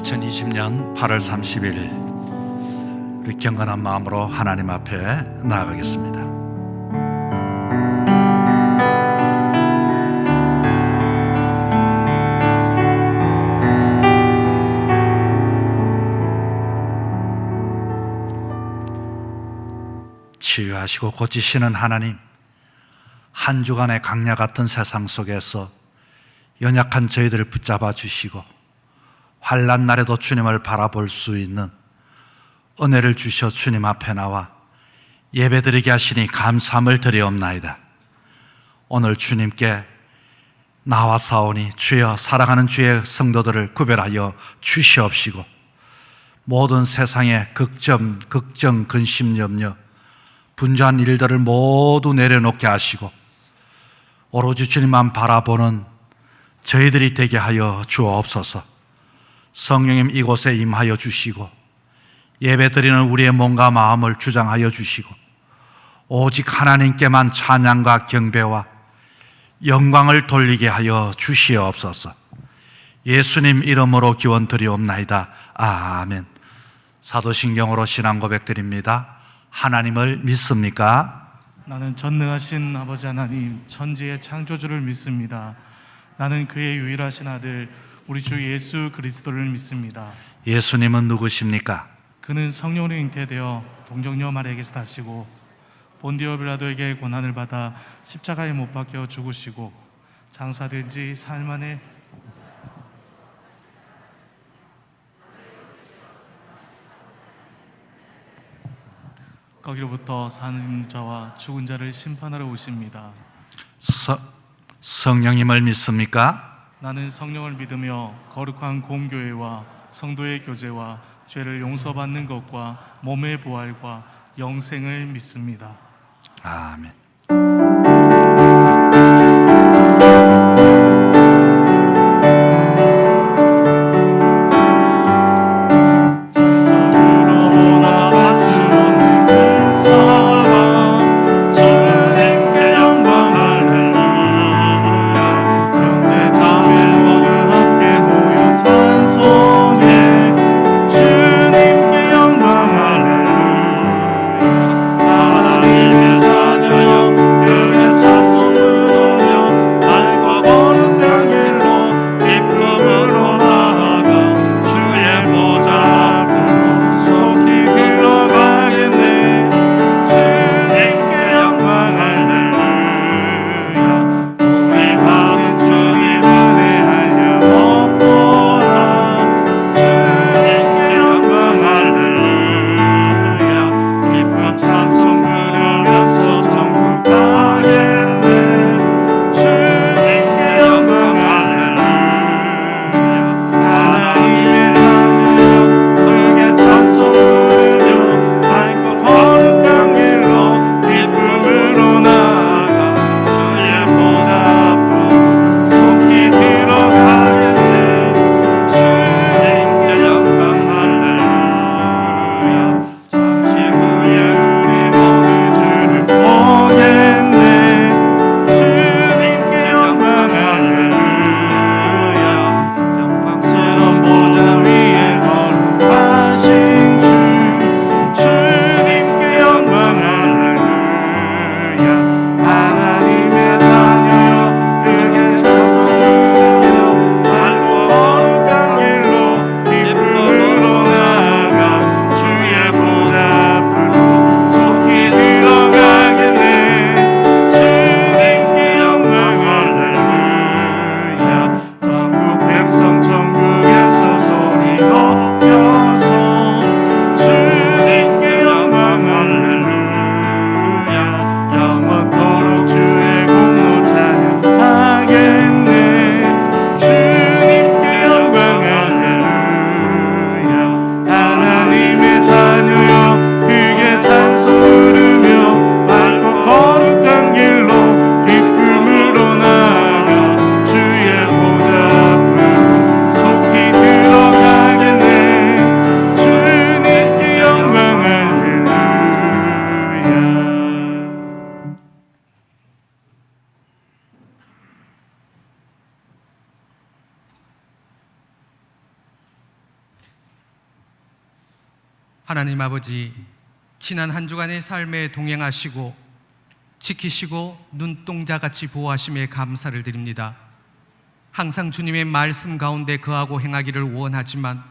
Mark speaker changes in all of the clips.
Speaker 1: 2020년 8월 30일 우리 경건한 마음으로 하나님 앞에 나아가겠습니다. 치유하시고 고치시는 하나님, 한 주간의 강야 같은 세상 속에서 연약한 저희들을 붙잡아 주시고 환난 날에도 주님을 바라볼 수 있는 은혜를 주셔 주님 앞에 나와 예배드리게 하시니 감사함을 드리옵나이다. 오늘 주님께 나와사오니 주여 사랑하는 주의 성도들을 구별하여 주시옵시고 모든 세상의 걱정, 근심, 염려, 분주한 일들을 모두 내려놓게 하시고 오로지 주님만 바라보는 저희들이 되게 하여 주옵소서. 성령님 이곳에 임하여 주시고 예배드리는 우리의 몸과 마음을 주장하여 주시고 오직 하나님께만 찬양과 경배와 영광을 돌리게 하여 주시옵소서. 예수님 이름으로 기원드리옵나이다. 아멘. 사도신경으로 신앙 고백드립니다. 하나님을 믿습니까?
Speaker 2: 나는 전능하신 아버지 하나님, 천지의 창조주를 믿습니다. 나는 그의 유일하신 아들 우리 주 예수 그리스도를 믿습니다.
Speaker 1: 예수님은 누구십니까?
Speaker 2: 그는 성령으로 잉태되어 동정녀 마리아에게서 나시고 본디오 빌라도에게 고난을 받아 십자가에 못 박혀 죽으시고 장사된 지 사흘 만에 거기로부터 사는 자와 죽은 자를 심판하러 오십니다.
Speaker 1: 성령님을 믿습니까?
Speaker 2: 나는 성령을 믿으며 거룩한 공교회와 성도의 교제와 죄를 용서받는 것과 몸의 부활과 영생을 믿습니다.
Speaker 1: 아멘.
Speaker 3: 하나님의 자녀여 하나님 아버지, 지난 한 주간의 삶에 동행하시고 지키시고 눈동자같이 보호하심에 감사를 드립니다. 항상 주님의 말씀 가운데 거하고 행하기를 원하지만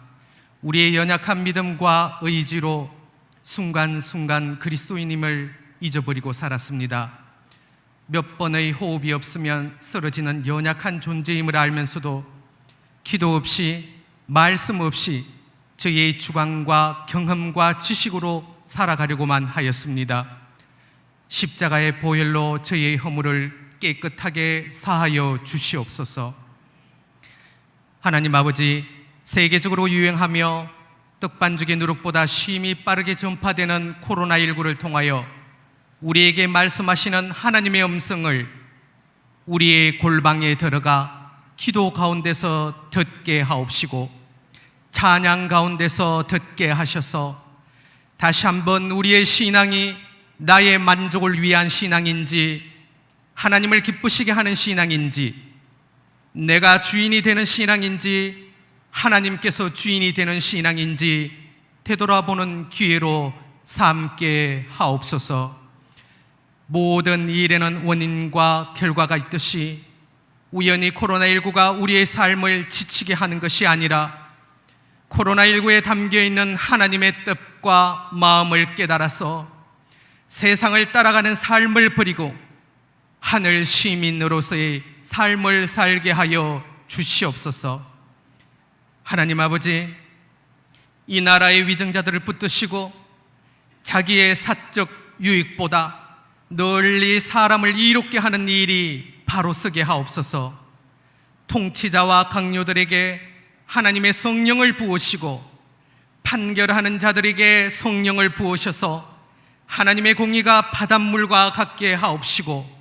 Speaker 3: 우리의 연약한 믿음과 의지로 순간순간 그리스도인임을 잊어버리고 살았습니다. 몇 번의 호흡이 없으면 쓰러지는 연약한 존재임을 알면서도 기도 없이 말씀 없이 저희의 주관과 경험과 지식으로 살아가려고만 하였습니다. 십자가의 보혈로 저희의 허물을 깨끗하게 사하여 주시옵소서. 하나님 아버지, 세계적으로 유행하며 떡반죽의 누룩보다 심히 빠르게 전파되는 코로나19를 통하여 우리에게 말씀하시는 하나님의 음성을 우리의 골방에 들어가 기도 가운데서 듣게 하옵시고 찬양 가운데서 듣게 하셔서 다시 한번 우리의 신앙이 나의 만족을 위한 신앙인지 하나님을 기쁘시게 하는 신앙인지 내가 주인이 되는 신앙인지 하나님께서 주인이 되는 신앙인지 되돌아보는 기회로 삼게 하옵소서. 모든 일에는 원인과 결과가 있듯이 우연히 코로나19가 우리의 삶을 지치게 하는 것이 아니라 코로나19에 담겨있는 하나님의 뜻과 마음을 깨달아서 세상을 따라가는 삶을 버리고 하늘 시민으로서의 삶을 살게 하여 주시옵소서. 하나님 아버지, 이 나라의 위정자들을 붙드시고 자기의 사적 유익보다 널리 사람을 이롭게 하는 일이 바로 서게 하옵소서. 통치자와 강요들에게 하나님의 성령을 부으시고 판결하는 자들에게 성령을 부으셔서 하나님의 공의가 바닷물과 같게 하옵시고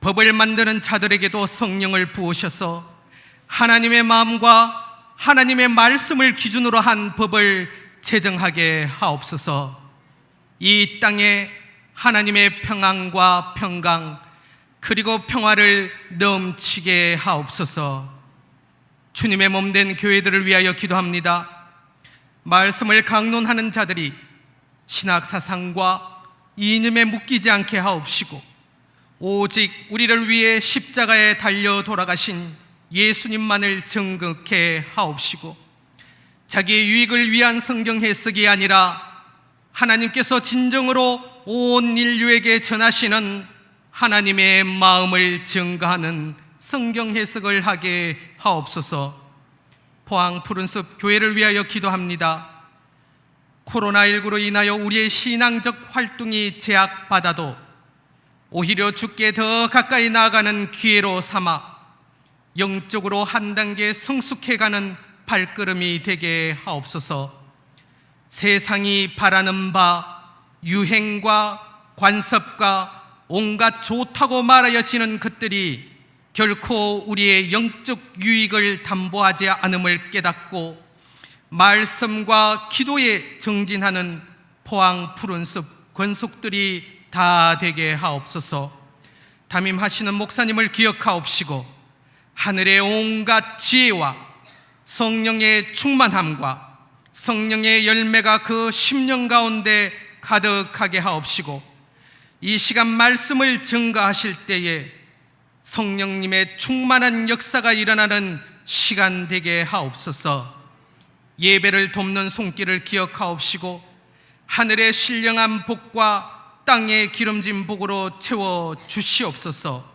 Speaker 3: 법을 만드는 자들에게도 성령을 부으셔서 하나님의 마음과 하나님의 말씀을 기준으로 한 법을 제정하게 하옵소서. 이 땅에 하나님의 평안과 평강 그리고 평화를 넘치게 하옵소서. 주님의 몸된 교회들을 위하여 기도합니다. 말씀을 강론하는 자들이 신학 사상과 이념에 묶이지 않게 하옵시고 오직 우리를 위해 십자가에 달려 돌아가신 예수님만을 정극해 하옵시고 자기의 유익을 위한 성경 해석이 아니라 하나님께서 진정으로 온 인류에게 전하시는 하나님의 마음을 증거하는 성경 해석을 하게 하옵소서. 포항 푸른숲 교회를 위하여 기도합니다. 코로나19로 인하여 우리의 신앙적 활동이 제약받아도 오히려 주께 더 가까이 나아가는 기회로 삼아 영적으로 한 단계 성숙해가는 발걸음이 되게 하옵소서. 세상이 바라는 바 유행과 관습과 온갖 좋다고 말하여지는 것들이 결코 우리의 영적 유익을 담보하지 않음을 깨닫고 말씀과 기도에 정진하는 포항 푸른숲 권속들이 다 되게 하옵소서. 담임하시는 목사님을 기억하옵시고 하늘의 온갖 지혜와 성령의 충만함과 성령의 열매가 그 10년 가운데 가득하게 하옵시고 이 시간 말씀을 증거하실 때에 성령님의 충만한 역사가 일어나는 시간 되게 하옵소서. 예배를 돕는 손길을 기억하옵시고 하늘의 신령한 복과 땅의 기름진 복으로 채워 주시옵소서.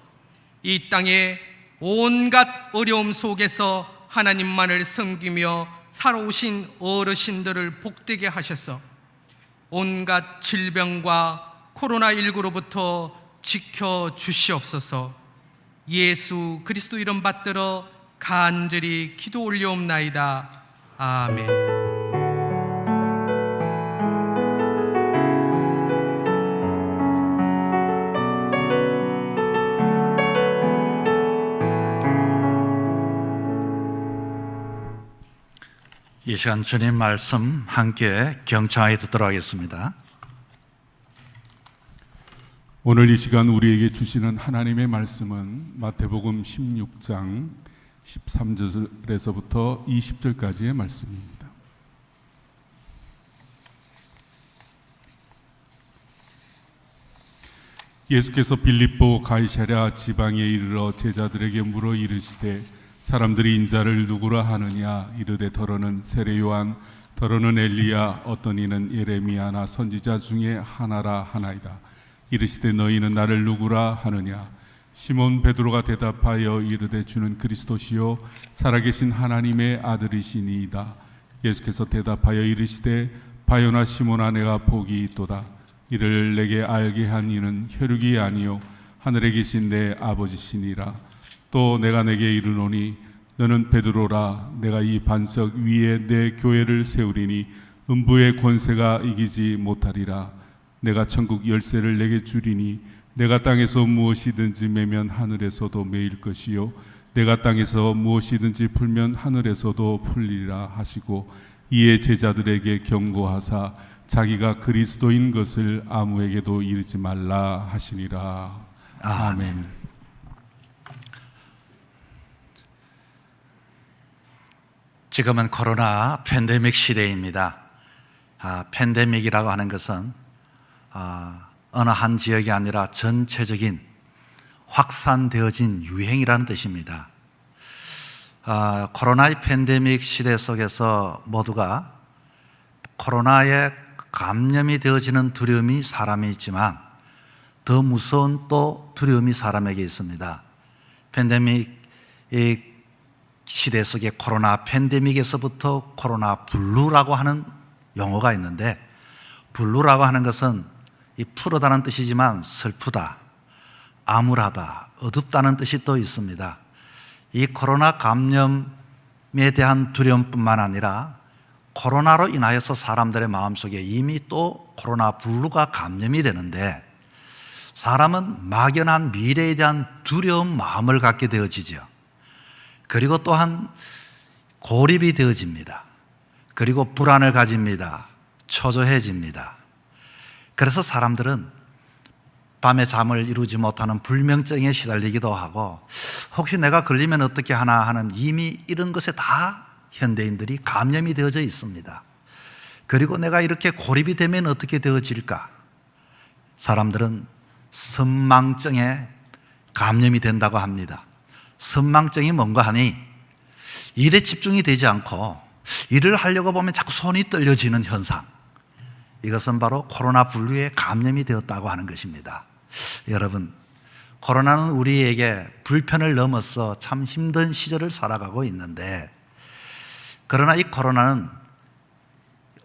Speaker 3: 이 땅에 온갖 어려움 속에서 하나님만을 섬기며 살아오신 어르신들을 복되게 하셔서 온갖 질병과 코로나19로부터 지켜 주시옵소서. 예수 그리스도 이름 받들어 간절히 기도 올려옵나이다. 아멘.
Speaker 1: 이 시간 주님 말씀 함께 경청하여 듣도록 하겠습니다.
Speaker 4: 오늘 이 시간 우리에게 주시는 하나님의 말씀은 마태복음 16장 13절에서부터 20절까지의 말씀입니다. 예수께서 빌립보 가이사랴 지방에 이르러 제자들에게 물어 이르시되 사람들이 인자를 누구라 하느냐 이르되 더러는 세례 요한 더러는 엘리야 어떤 이는 예레미야나 선지자 중에 하나라 하나이다. 이르시되 너희는 나를 누구라 하느냐. 시몬 베드로가 대답하여 이르되 주는 그리스도시요 살아계신 하나님의 아들이시니이다. 예수께서 대답하여 이르시되 바요나 시몬아 내가 복이 있도다. 이를 내게 알게 한 이는 혈육이 아니요 하늘에 계신 내 아버지시니라. 또 내가 내게 이르노니 너는 베드로라. 내가 이 반석 위에 내 교회를 세우리니 음부의 권세가 이기지 못하리라. 내가 천국 열쇠를 내게 주리니 내가 땅에서 무엇이든지 매면 하늘에서도 매일 것이요 내가 땅에서 무엇이든지 풀면 하늘에서도 풀리라 하시고 이에 제자들에게 경고하사 자기가 그리스도인 것을 아무에게도 이르지 말라 하시니라. 아멘.
Speaker 1: 지금은 코로나 팬데믹 시대입니다. 팬데믹이라고 하는 것은 어느 한 지역이 아니라 전체적인 확산되어진 유행이라는 뜻입니다. 코로나의 팬데믹 시대 속에서 모두가 코로나에 감염이 되어지는 두려움이 사람에 있지만 더 무서운 또 두려움이 사람에게 있습니다. 팬데믹 시대 속에 코로나 팬데믹에서부터 코로나 블루라고 하는 용어가 있는데, 블루라고 하는 것은 이 푸르다는 뜻이지만 슬프다, 암울하다, 어둡다는 뜻이 또 있습니다. 이 코로나 감염에 대한 두려움뿐만 아니라 코로나로 인하여서 사람들의 마음속에 이미 또 코로나 블루가 감염이 되는데, 사람은 막연한 미래에 대한 두려운 마음을 갖게 되어지죠. 그리고 또한 고립이 되어집니다. 그리고 불안을 가집니다. 초조해집니다. 그래서 사람들은 밤에 잠을 이루지 못하는 불면증에 시달리기도 하고, 혹시 내가 걸리면 어떻게 하나 하는 이미 이런 것에 다 현대인들이 감염이 되어져 있습니다. 그리고 내가 이렇게 고립이 되면 어떻게 되어질까? 사람들은 선망증에 감염이 된다고 합니다. 선망증이 뭔가 하니 일에 집중이 되지 않고 일을 하려고 보면 자꾸 손이 떨려지는 현상, 이것은 바로 코로나 블루에 감염이 되었다고 하는 것입니다. 여러분, 코로나는 우리에게 불편을 넘어서 참 힘든 시절을 살아가고 있는데, 그러나 이 코로나는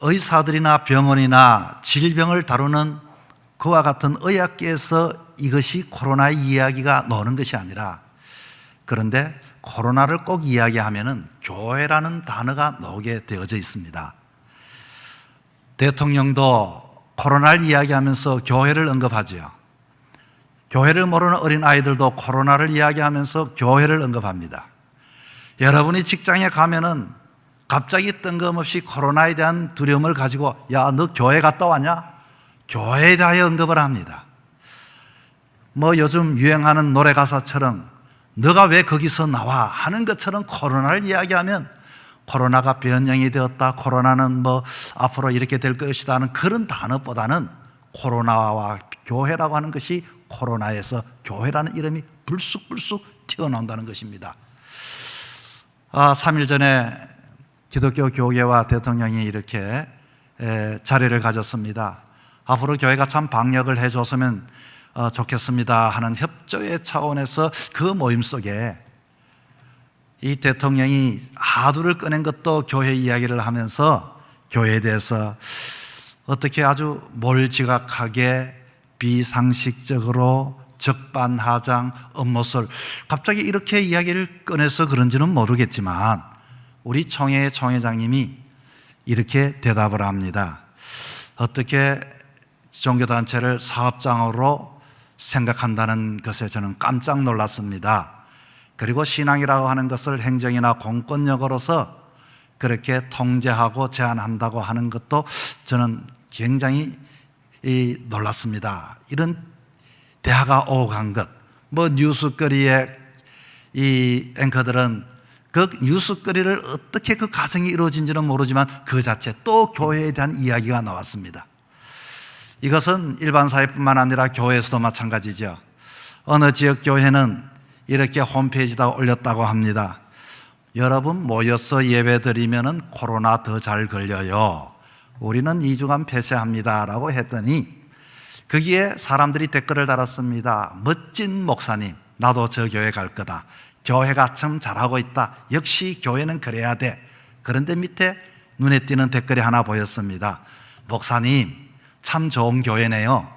Speaker 1: 의사들이나 병원이나 질병을 다루는 그와 같은 의학계에서 이것이 코로나의 이야기가 나오는 것이 아니라, 그런데 코로나를 꼭 이야기하면은 교회라는 단어가 나오게 되어져 있습니다. 대통령도 코로나를 이야기하면서 교회를 언급하지요. 교회를 모르는 어린 아이들도 코로나를 이야기하면서 교회를 언급합니다. 여러분이 직장에 가면은 갑자기 뜬금없이 코로나에 대한 두려움을 가지고, 야, 너 교회 갔다 왔냐? 교회에 대하여 언급을 합니다. 요즘 유행하는 노래 가사처럼 너가 왜 거기서 나와 하는 것처럼 코로나를 이야기하면 코로나가 변형이 되었다, 코로나는 앞으로 이렇게 될 것이다 하는 그런 단어보다는 코로나와 교회라고 하는 것이 코로나에서 교회라는 이름이 불쑥불쑥 튀어나온다는 것입니다. 3일 전에 기독교 교계와 대통령이 이렇게 자리를 가졌습니다. 앞으로 교회가 참 방역을 해줬으면 좋겠습니다 하는 협조의 차원에서 그 모임 속에 이 대통령이 하두를 꺼낸 것도 교회 이야기를 하면서 교회에 대해서 어떻게 아주 몰지각하게 비상식적으로 적반하장 업무설, 갑자기 이렇게 이야기를 꺼내서 그런지는 모르겠지만 우리 총회의 총회장님이 이렇게 대답을 합니다. 어떻게 종교단체를 사업장으로 생각한다는 것에 저는 깜짝 놀랐습니다. 그리고 신앙이라고 하는 것을 행정이나 공권력으로서 그렇게 통제하고 제한한다고 하는 것도 저는 굉장히 놀랐습니다. 이런 대화가 오고 간 것, 뉴스거리의 이 앵커들은 그 뉴스거리를 어떻게 그 가정이 이루어진지는 모르지만 그 자체 또 교회에 대한 이야기가 나왔습니다. 이것은 일반 사회뿐만 아니라 교회에서도 마찬가지죠. 어느 지역 교회는 이렇게 홈페이지에다 올렸다고 합니다. 여러분 모여서 예배 드리면은 코로나 더 잘 걸려요. 우리는 2주간 폐쇄합니다 라고 했더니 거기에 사람들이 댓글을 달았습니다. 멋진 목사님, 나도 저 교회 갈 거다. 교회가 참 잘하고 있다. 역시 교회는 그래야 돼. 그런데 밑에 눈에 띄는 댓글이 하나 보였습니다. 목사님, 참 좋은 교회네요.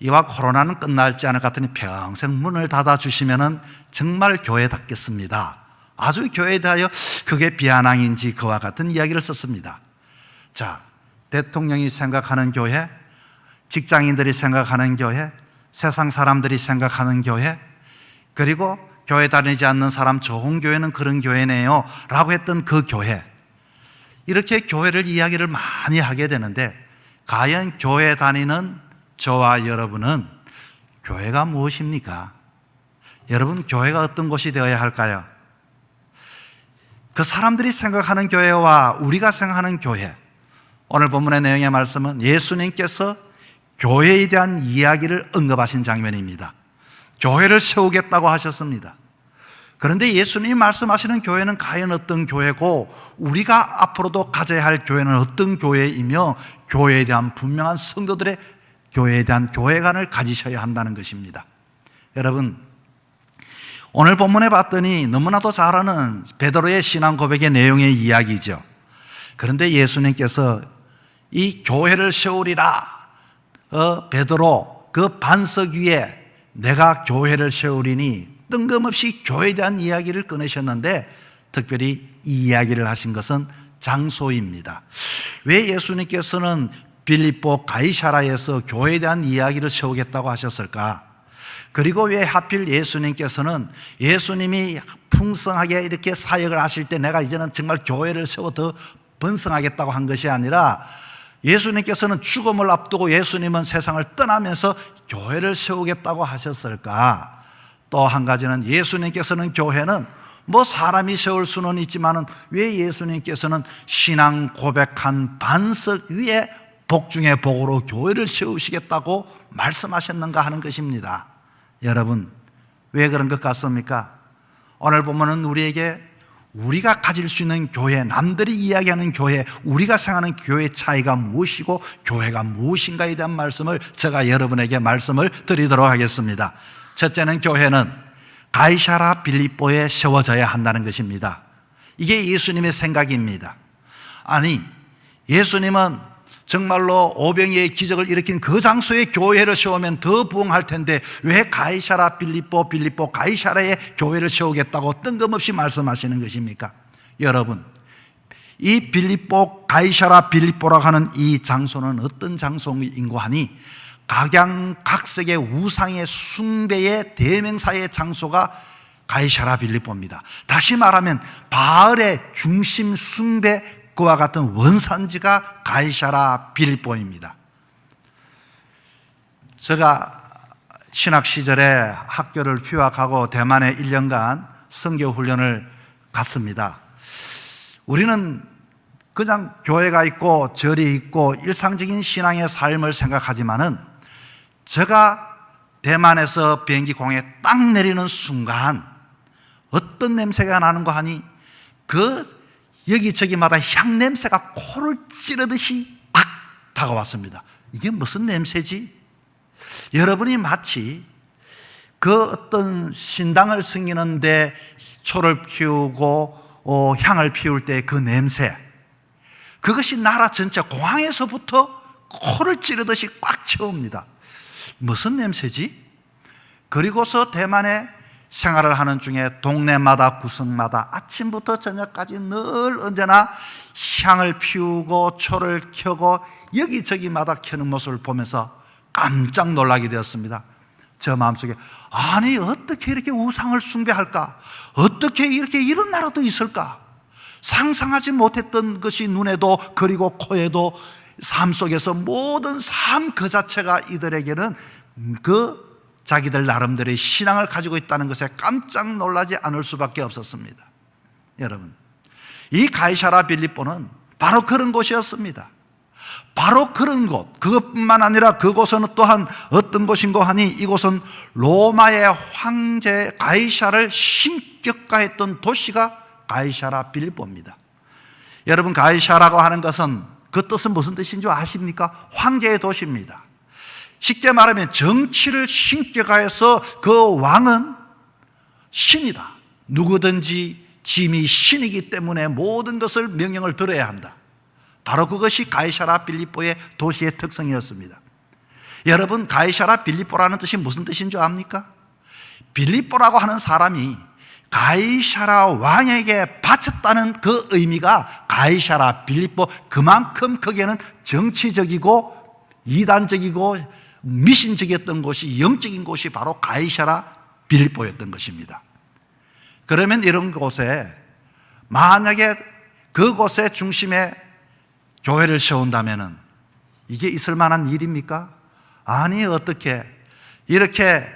Speaker 1: 이와 코로나는 끝날지 않을 것 같으니 평생 문을 닫아주시면 정말 교회답겠습니다. 아주 교회에 대하여 그게 비아냥인지 그와 같은 이야기를 썼습니다. 자, 대통령이 생각하는 교회, 직장인들이 생각하는 교회, 세상 사람들이 생각하는 교회, 그리고 교회 다니지 않는 사람 좋은 교회는 그런 교회네요 라고 했던 그 교회, 이렇게 교회를 이야기를 많이 하게 되는데 과연 교회 다니는 저와 여러분은 교회가 무엇입니까? 여러분, 교회가 어떤 곳이 되어야 할까요? 그 사람들이 생각하는 교회와 우리가 생각하는 교회, 오늘 본문의 내용의 말씀은 예수님께서 교회에 대한 이야기를 언급하신 장면입니다. 교회를 세우겠다고 하셨습니다. 그런데 예수님이 말씀하시는 교회는 과연 어떤 교회고 우리가 앞으로도 가져야 할 교회는 어떤 교회이며 교회에 대한 분명한 성도들의 교회에 대한 교회관을 가지셔야 한다는 것입니다. 여러분, 오늘 본문에 봤더니 너무나도 잘 아는 베드로의 신앙 고백의 내용의 이야기죠. 그런데 예수님께서 이 교회를 세우리라, 베드로 그 반석 위에 내가 교회를 세우리니 뜬금없이 교회에 대한 이야기를 꺼내셨는데 특별히 이 이야기를 하신 것은 장소입니다. 왜 예수님께서는 빌립보 가이사라에서 교회에 대한 이야기를 세우겠다고 하셨을까? 그리고 왜 하필 예수님께서는 예수님이 풍성하게 이렇게 사역을 하실 때 내가 이제는 정말 교회를 세워 더 번성하겠다고 한 것이 아니라 예수님께서는 죽음을 앞두고 예수님은 세상을 떠나면서 교회를 세우겠다고 하셨을까? 또 한 가지는 예수님께서는 교회는 뭐 사람이 세울 수는 있지만은 왜 예수님께서는 신앙 고백한 반석 위에 복 중에 복으로 교회를 세우시겠다고 말씀하셨는가 하는 것입니다. 여러분, 왜 그런 것 같습니까? 오늘 보면은 우리에게 우리가 가질 수 있는 교회, 남들이 이야기하는 교회, 우리가 생각하는 교회의 차이가 무엇이고 교회가 무엇인가에 대한 말씀을 제가 여러분에게 말씀을 드리도록 하겠습니다. 첫째는 교회는 가이사라 빌립보에 세워져야 한다는 것입니다. 이게 예수님의 생각입니다. 아니, 예수님은 정말로 오병이의 기적을 일으킨 그 장소에 교회를 세우면 더 부흥할 텐데 왜 가이사라 빌립보 가이사라에 교회를 세우겠다고 뜬금없이 말씀하시는 것입니까? 여러분, 이 빌립보 가이사라 빌립보라고 하는 이 장소는 어떤 장소인고 하니 각양각색의 우상의 숭배의 대명사의 장소가 가이사라 빌립보입니다. 다시 말하면 바알의 중심 숭배 그와 같은 원산지가 가이사라 빌립보입니다. 제가 신학 시절에 학교를 휴학하고 대만에 1년간 선교 훈련을 갔습니다. 우리는 그냥 교회가 있고 절이 있고 일상적인 신앙의 삶을 생각하지만은 제가 대만에서 비행기 공항에 딱 내리는 순간 어떤 냄새가 나는가 하니 그 여기저기마다 향 냄새가 코를 찌르듯이 막 다가왔습니다. 이게 무슨 냄새지? 여러분이 마치 그 어떤 신당을 섬기는데 초를 피우고 향을 피울 때 그 냄새, 그것이 나라 전체 공항에서부터 코를 찌르듯이 꽉 채웁니다. 무슨 냄새지? 그리고서 대만에 생활을 하는 중에 동네마다 구석마다 아침부터 저녁까지 늘 언제나 향을 피우고 초를 켜고 여기저기마다 켜는 모습을 보면서 깜짝 놀라게 되었습니다. 저 마음속에 아니 어떻게 이렇게 우상을 숭배할까? 어떻게 이렇게 이런 나라도 있을까? 상상하지 못했던 것이 눈에도 그리고 코에도 삶 속에서 모든 삶 그 자체가 이들에게는 그 자기들 나름대로의 신앙을 가지고 있다는 것에 깜짝 놀라지 않을 수밖에 없었습니다. 여러분, 이 가이사라 빌립보는 바로 그런 곳이었습니다. 바로 그런 곳, 그것뿐만 아니라 그곳은 또한 어떤 곳인고 하니 이곳은 로마의 황제 가이사를 신격화했던 도시가 가이사라 빌립보입니다. 여러분, 가이사라고 하는 것은 그 뜻은 무슨 뜻인 줄 아십니까? 황제의 도시입니다. 쉽게 말하면 정치를 신격화해서 그 왕은 신이다. 누구든지 짐이 신이기 때문에 모든 것을 명령을 들어야 한다. 바로 그것이 가이사라 빌립보의 도시의 특성이었습니다. 여러분, 가이사라 빌립보라는 뜻이 무슨 뜻인 줄 압니까? 빌립보라고 하는 사람이 가이사라 왕에게 바쳤다는 그 의미가 가이사라 빌립보, 그만큼 거기에는 정치적이고 이단적이고 미신적이었던 곳이, 영적인 곳이 바로 가이사라 빌립보였던 것입니다. 그러면 이런 곳에 만약에 그곳의 중심에 교회를 세운다면은 이게 있을 만한 일입니까? 아니, 어떻게 이렇게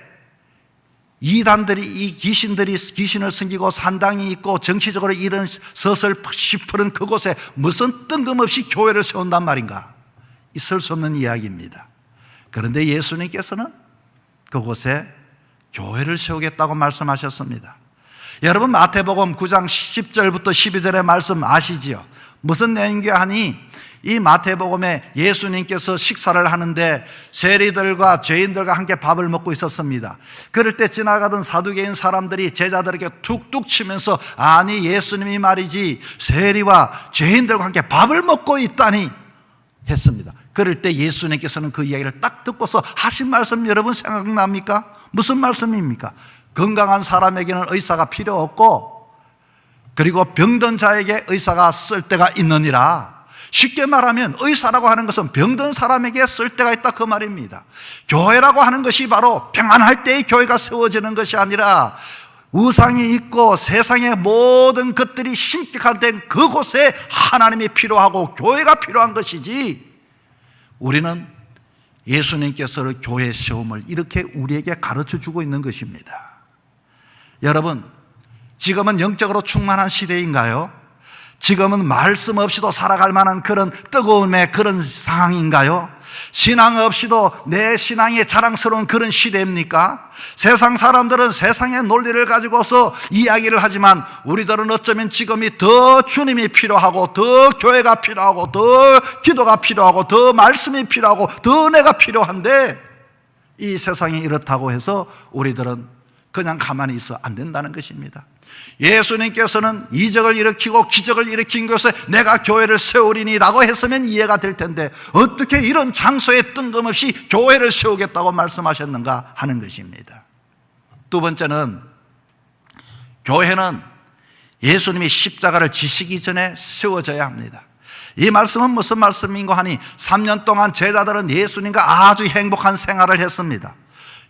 Speaker 1: 이단들이, 이 귀신들이 귀신을 섬기고 산당이 있고 정치적으로 이런 서슬 시푸른 그곳에 무슨 뜬금없이 교회를 세운단 말인가? 있을 수 없는 이야기입니다. 그런데 예수님께서는 그곳에 교회를 세우겠다고 말씀하셨습니다. 여러분, 마태복음 9장 10절부터 12절의 말씀 아시지요? 무슨 내용인가 하니 이 마태복음에 예수님께서 식사를 하는데 세리들과 죄인들과 함께 밥을 먹고 있었습니다. 그럴 때 지나가던 사두개인 사람들이 제자들에게 툭툭 치면서, 아니 예수님이 말이지 세리와 죄인들과 함께 밥을 먹고 있다니 했습니다. 그럴 때 예수님께서는 그 이야기를 딱 듣고서 하신 말씀 여러분 생각납니까? 무슨 말씀입니까? 건강한 사람에게는 의사가 필요 없고, 그리고 병든 자에게 의사가 쓸 데가 있느니라. 쉽게 말하면 의사라고 하는 것은 병든 사람에게 쓸 데가 있다, 그 말입니다. 교회라고 하는 것이 바로 평안할 때의 교회가 세워지는 것이 아니라 우상이 있고 세상의 모든 것들이 신격화된 그곳에 하나님이 필요하고 교회가 필요한 것이지, 우리는 예수님께서 교회 세움을 이렇게 우리에게 가르쳐 주고 있는 것입니다. 여러분, 지금은 영적으로 충만한 시대인가요? 지금은 말씀 없이도 살아갈 만한 그런 뜨거움의 그런 상황인가요? 신앙 없이도 내 신앙이 자랑스러운 그런 시대입니까? 세상 사람들은 세상의 논리를 가지고서 이야기를 하지만 우리들은 어쩌면 지금이 더 주님이 필요하고, 더 교회가 필요하고, 더 기도가 필요하고, 더 말씀이 필요하고, 더 은혜가 필요한데, 이 세상이 이렇다고 해서 우리들은 그냥 가만히 있어 안 된다는 것입니다. 예수님께서는 이적을 일으키고 기적을 일으킨 곳에 내가 교회를 세우리니 라고 했으면 이해가 될 텐데, 어떻게 이런 장소에 뜬금없이 교회를 세우겠다고 말씀하셨는가 하는 것입니다. 두 번째는, 교회는 예수님이 십자가를 지시기 전에 세워져야 합니다. 이 말씀은 무슨 말씀인고 하니 3년 동안 제자들은 예수님과 아주 행복한 생활을 했습니다.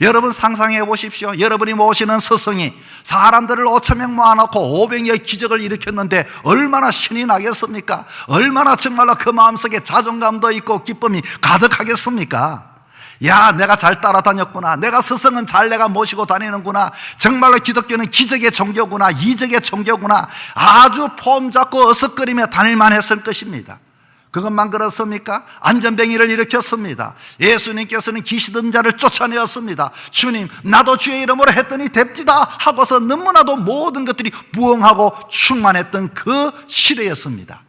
Speaker 1: 여러분 상상해 보십시오. 여러분이 모시는 스승이 사람들을 5,000명 모아놓고 500여의 기적을 일으켰는데 얼마나 신이 나겠습니까? 얼마나 정말로 그 마음속에 자존감도 있고 기쁨이 가득하겠습니까? 야, 내가 잘 따라다녔구나. 내가 스승은 잘 내가 모시고 다니는구나. 정말로 기독교는 기적의 종교구나. 이적의 종교구나. 아주 폼 잡고 어석거리며 다닐만 했을 것입니다. 그것만 그렇습니까? 안전뱅이를 일으켰습니다. 예수님께서는 귀신든 자를 쫓아내었습니다. 주님, 나도 주의 이름으로 했더니 됩디다 하고서 너무나도 모든 것들이 부흥하고 충만했던 그 시대였습니다.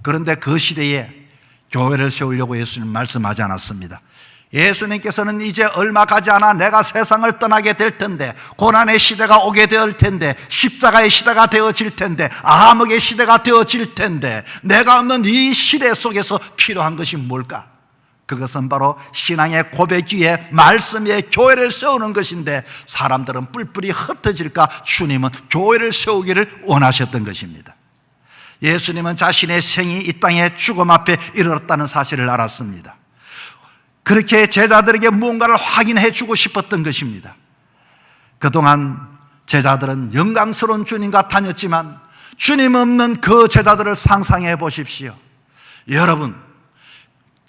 Speaker 1: 그런데 그 시대에 교회를 세우려고 예수님 말씀하지 않았습니다. 예수님께서는 이제 얼마 가지 않아 내가 세상을 떠나게 될 텐데, 고난의 시대가 오게 될 텐데, 십자가의 시대가 되어질 텐데, 암흑의 시대가 되어질 텐데, 내가 없는 이 시대 속에서 필요한 것이 뭘까? 그것은 바로 신앙의 고백 위에 말씀 위에 교회를 세우는 것인데, 사람들은 뿔뿔이 흩어질까 주님은 교회를 세우기를 원하셨던 것입니다. 예수님은 자신의 생이 이 땅에 죽음 앞에 이르렀다는 사실을 알았습니다. 그렇게 제자들에게 무언가를 확인해 주고 싶었던 것입니다. 그동안 제자들은 영광스러운 주님과 다녔지만 주님 없는 그 제자들을 상상해 보십시오. 여러분,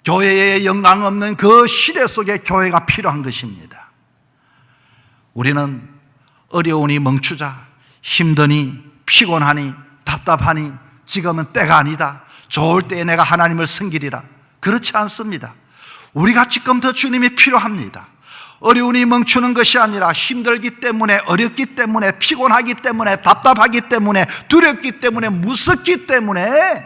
Speaker 1: 교회에 영광 없는 그 시대 속에 교회가 필요한 것입니다. 우리는 어려우니 멈추자, 힘드니 피곤하니 답답하니 지금은 때가 아니다, 좋을 때에 내가 하나님을 섬기리라, 그렇지 않습니다. 우리가 지금 더 주님이 필요합니다. 어려움이 멈추는 것이 아니라 힘들기 때문에, 어렵기 때문에, 피곤하기 때문에, 답답하기 때문에, 두렵기 때문에, 무섭기 때문에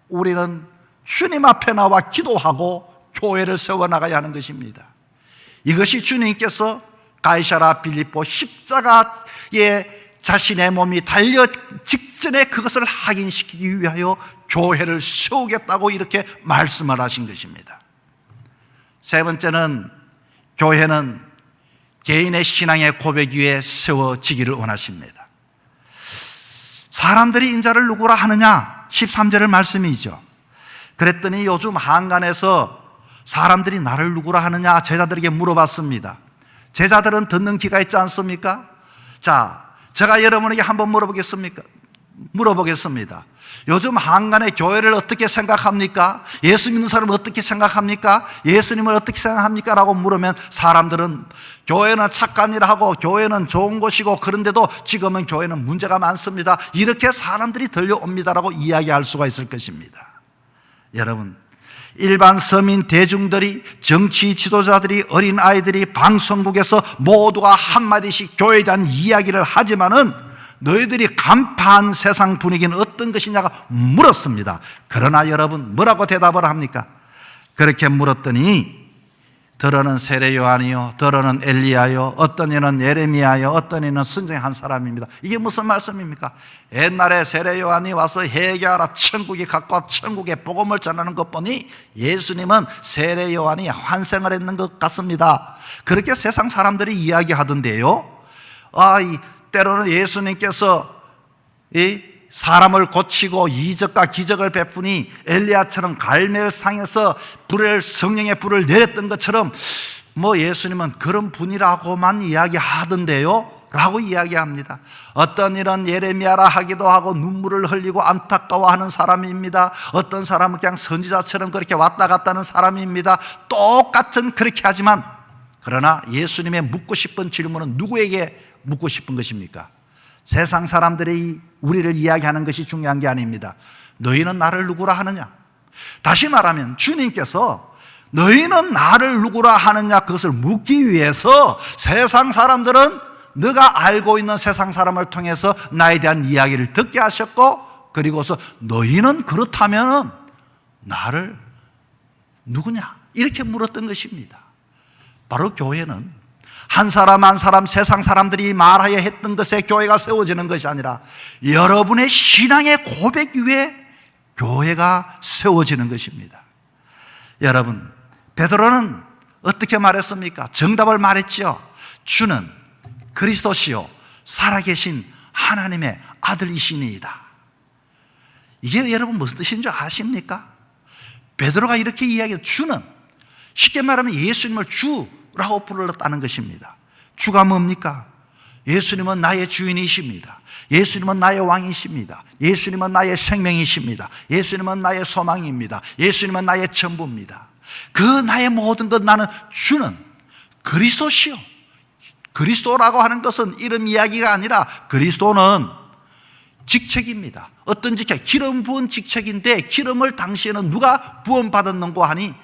Speaker 1: 우리는 주님 앞에 나와 기도하고 교회를 세워나가야 하는 것입니다. 이것이 주님께서 가이사랴 빌립보 십자가에 자신의 몸이 달려 직전에 그것을 확인시키기 위하여 교회를 세우겠다고 이렇게 말씀을 하신 것입니다. 세 번째는, 교회는 개인의 신앙의 고백 위에 세워지기를 원하십니다. 사람들이 인자를 누구라 하느냐? 13절의 말씀이죠. 그랬더니 요즘 한간에서 사람들이 나를 누구라 하느냐 제자들에게 물어봤습니다. 제자들은 듣는 귀가 있지 않습니까? 자, 제가 여러분에게 한번 물어보겠습니다. 요즘 한간의 교회를 어떻게 생각합니까? 예수 믿는 사람을 어떻게 생각합니까? 예수님을 어떻게 생각합니까? 라고 물으면 사람들은 교회는 착한 일을 하고 교회는 좋은 곳이고 그런데도 지금은 교회는 문제가 많습니다, 이렇게 사람들이 들려옵니다라고 이야기할 수가 있을 것입니다. 여러분, 일반 서민 대중들이, 정치 지도자들이, 어린아이들이 방송국에서 모두가 한마디씩 교회에 대한 이야기를 하지만은 너희들이 간파한 세상 분위기는 어떤 것이냐가 물었습니다. 그러나 여러분, 뭐라고 대답을 합니까? 그렇게 물었더니 더러는 세례 요한이요, 더러는 엘리야요, 어떤 이는 예레미야요, 어떤 이는 순종의 한 사람입니다. 이게 무슨 말씀입니까? 옛날에 세례 요한이 와서 회개하라, 천국이 가까워 천국의 복음을 전하는 것 보니 예수님은 세례 요한이 환생을 했는 것 같습니다. 그렇게 세상 사람들이 이야기하던데요. 때로는 예수님께서 사람을 고치고 이적과 기적을 베푸니 엘리야처럼 갈멜상에서 성령의 불을 내렸던 것처럼 예수님은 그런 분이라고만 이야기하던데요 라고 이야기합니다. 어떤 일은 예레미야라 하기도 하고 눈물을 흘리고 안타까워하는 사람입니다. 어떤 사람은 그냥 선지자처럼 그렇게 왔다 갔다 하는 사람입니다. 똑같은 그렇게 하지만, 그러나 예수님의 묻고 싶은 질문은 누구에게 묻고 싶은 것입니까? 세상 사람들이 우리를 이야기하는 것이 중요한 게 아닙니다. 너희는 나를 누구라 하느냐? 다시 말하면 주님께서 너희는 나를 누구라 하느냐, 그것을 묻기 위해서 세상 사람들은 너가 알고 있는 세상 사람을 통해서 나에 대한 이야기를 듣게 하셨고, 그리고서 너희는 그렇다면 나를 누구냐? 이렇게 물었던 것입니다. 바로 교회는 한 사람 한 사람 세상 사람들이 말하여 했던 것에 교회가 세워지는 것이 아니라 여러분의 신앙의 고백 위에 교회가 세워지는 것입니다. 여러분, 베드로는 어떻게 말했습니까? 정답을 말했죠. 주는 그리스도시요 살아계신 하나님의 아들이시니이다. 이게 여러분 무슨 뜻인 줄 아십니까? 베드로가 이렇게 이야기해요. 주는, 쉽게 말하면 예수님을 주라고 불렀다는 것입니다. 주가 뭡니까? 예수님은 나의 주인이십니다. 예수님은 나의 왕이십니다. 예수님은 나의 생명이십니다. 예수님은 나의 소망입니다. 예수님은 나의 전부입니다. 그 나의 모든 것, 나는 주는 그리스도시요. 그리스도라고 하는 것은 이름 이야기가 아니라 그리스도는 직책입니다. 어떤 직책? 기름 부은 직책인데, 기름을 당시에는 누가 부음 받았는고 하니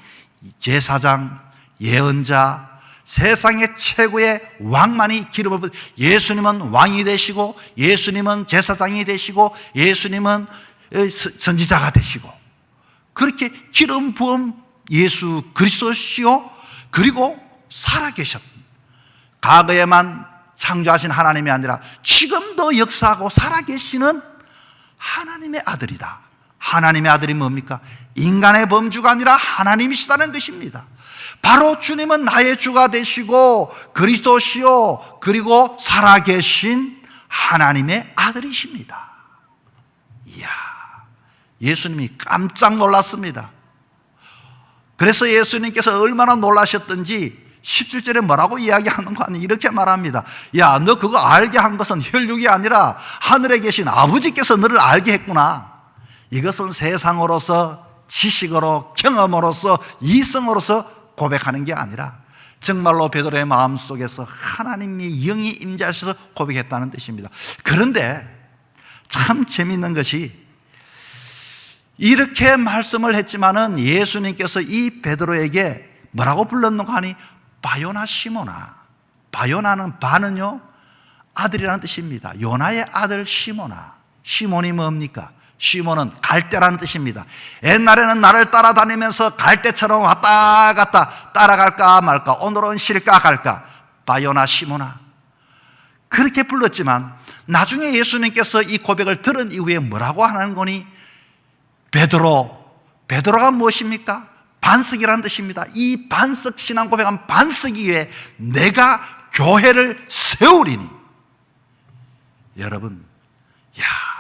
Speaker 1: 제사장, 예언자, 세상의 최고의 왕만이 기름을 부은, 예수님은 왕이 되시고, 예수님은 제사장이 되시고, 예수님은 선지자가 되시고, 그렇게 기름 부음 예수 그리스도시요, 그리고 살아계셨, 과거에만 창조하신 하나님이 아니라 지금도 역사하고 살아계시는 하나님의 아들이다. 하나님의 아들이 뭡니까? 인간의 범주가 아니라 하나님이시다는 것입니다. 바로 주님은 나의 주가 되시고 그리스도시요, 그리고 살아계신 하나님의 아들이십니다. 이야, 예수님이 깜짝 놀랐습니다. 그래서 예수님께서 얼마나 놀라셨던지 17절에 뭐라고 이야기하는 거 아니에요? 이렇게 말합니다. 야, 너 그거 알게 한 것은 혈육이 아니라 하늘에 계신 아버지께서 너를 알게 했구나. 이것은 세상으로서, 지식으로, 경험으로서, 이성으로서 고백하는 게 아니라 정말로 베드로의 마음속에서 하나님의 영이 임재하셔서 고백했다는 뜻입니다. 그런데 참 재미있는 것이 이렇게 말씀을 했지만은 예수님께서 이 베드로에게 뭐라고 불렀는가 하니 바요나 시모나. 바요나는 바는요 아들이라는 뜻입니다. 요나의 아들 시모나. 시몬이 뭡니까? 시몬은 갈대라는 뜻입니다. 옛날에는 나를 따라다니면서 갈대처럼 왔다 갔다 따라갈까 말까, 오늘은 쉴까 갈까, 바요나 시모나. 그렇게 불렀지만 나중에 예수님께서 이 고백을 들은 이후에 뭐라고 하는 거니? 베드로가 무엇입니까? 반석이라는 뜻입니다. 이 반석 신앙 고백한 반석이 위에 내가 교회를 세우리니. 여러분,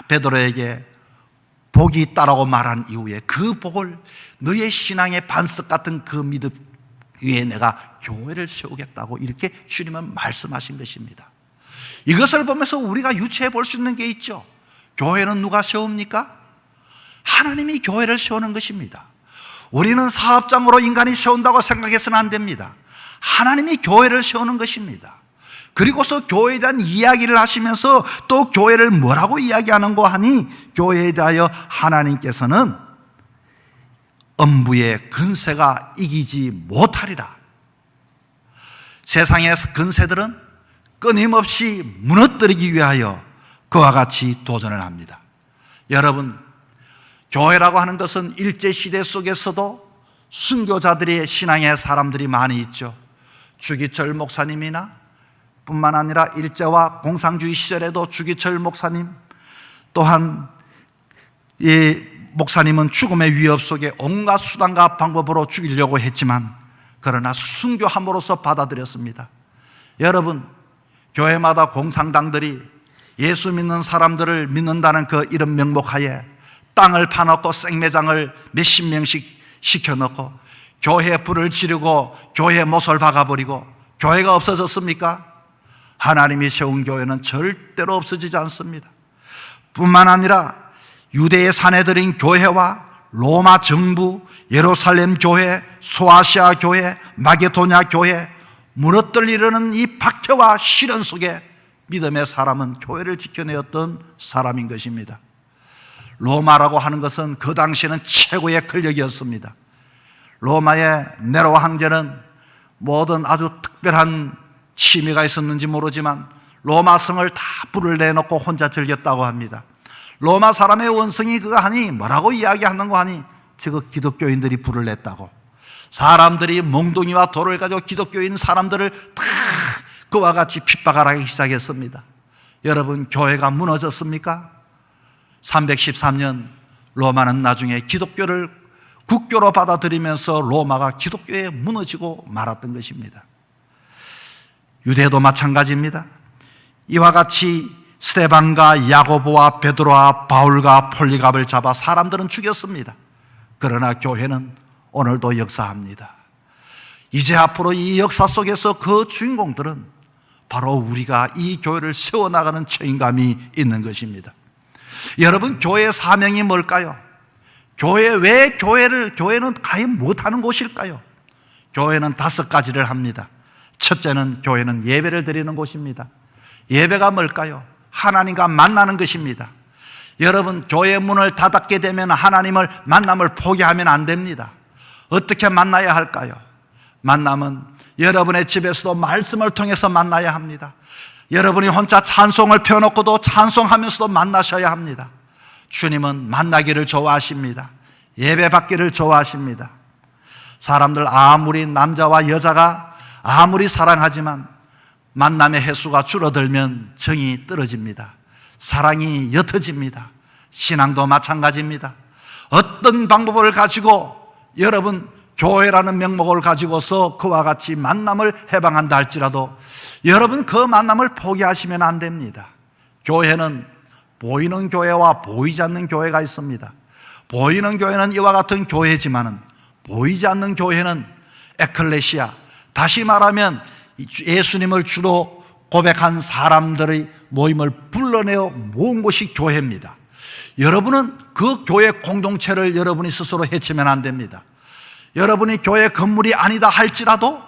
Speaker 1: 베드로에게 복이 있다라고 말한 이후에 그 복을 너의 신앙의 반석 같은 그 믿음 위에 내가 교회를 세우겠다고 이렇게 주님은 말씀하신 것입니다. 이것을 보면서 우리가 유추해 볼 수 있는 게 있죠. 교회는 누가 세웁니까? 하나님이 교회를 세우는 것입니다. 우리는 사업장으로 인간이 세운다고 생각해서는 안 됩니다. 하나님이 교회를 세우는 것입니다. 그리고서 교회에 대한 이야기를 하시면서 또 교회를 뭐라고 이야기하는고 하니, 교회에 대하여 하나님께서는 음부의 근세가 이기지 못하리라. 세상의 근세들은 끊임없이 무너뜨리기 위하여 그와 같이 도전을 합니다. 여러분, 교회라고 하는 것은 일제시대 속에서도 순교자들의 신앙의 사람들이 많이 있죠. 주기철 목사님이나 뿐만 아니라 일제와 공산주의 시절에도 주기철 목사님, 또한 이 목사님은 죽음의 위협 속에 온갖 수단과 방법으로 죽이려고 했지만 그러나 순교함으로써 받아들였습니다. 여러분, 교회마다 공산당들이 예수 믿는 사람들을 믿는다는 그 이런 명목하에 땅을 파놓고 생매장을 몇십 명씩 시켜놓고 교회에 불을 지르고 교회에 못을 박아버리고 교회가 없어졌습니까? 하나님이 세운 교회는 절대로 없어지지 않습니다. 뿐만 아니라 유대의 사내들인 교회와 로마 정부, 예루살렘 교회, 소아시아 교회, 마게도냐 교회, 무너뜨리려는 이 박해와 시련 속에 믿음의 사람은 교회를 지켜내었던 사람인 것입니다. 로마라고 하는 것은 그 당시에는 최고의 권력이었습니다. 로마의 네로 황제는 모든 아주 특별한 취미가 있었는지 모르지만 로마 성을 다 불을 내놓고 혼자 즐겼다고 합니다. 로마 사람의 원성이 그거 하니 뭐라고 이야기하는 거 하니 저거 기독교인들이 불을 냈다고. 사람들이 몽둥이와 돌을 가지고 기독교인 사람들을 다 그와 같이 핍박을 하기 시작했습니다. 여러분, 교회가 무너졌습니까? 313년 로마는 나중에 기독교를 국교로 받아들이면서 로마가 기독교에 무너지고 말았던 것입니다. 유대도 마찬가지입니다. 이와 같이 스데반과 야고보와 베드로와 바울과 폴리갑을 잡아 사람들은 죽였습니다. 그러나 교회는 오늘도 역사합니다. 이제 앞으로 이 역사 속에서 그 주인공들은 바로 우리가 이 교회를 세워나가는 책임감이 있는 것입니다. 여러분, 교회의 사명이 뭘까요? 교회는 과연 못하는 곳일까요? 교회는 5가지를 합니다. 첫째는 교회는 예배를 드리는 곳입니다. 예배가 뭘까요? 하나님과 만나는 것입니다. 여러분, 교회 문을 닫게 되면 하나님을 만남을 포기하면 안 됩니다. 어떻게 만나야 할까요? 만남은 여러분의 집에서도 말씀을 통해서 만나야 합니다. 여러분이 혼자 찬송을 펴놓고도 찬송하면서도 만나셔야 합니다. 주님은 만나기를 좋아하십니다. 예배 받기를 좋아하십니다. 사람들 아무리 남자와 여자가 아무리 사랑하지만 만남의 횟수가 줄어들면 정이 떨어집니다. 사랑이 옅어집니다. 신앙도 마찬가지입니다. 어떤 방법을 가지고 여러분 교회라는 명목을 가지고서 그와 같이 만남을 해방한다 할지라도 여러분 그 만남을 포기하시면 안 됩니다. 교회는 보이는 교회와 보이지 않는 교회가 있습니다. 보이는 교회는 이와 같은 교회지만은 보이지 않는 교회는 에클레시아, 다시 말하면 예수님을 주로 고백한 사람들의 모임을 불러내어 모은 곳이 교회입니다. 여러분은 그 교회 공동체를 여러분이 스스로 해치면 안 됩니다. 여러분이 교회 건물이 아니다 할지라도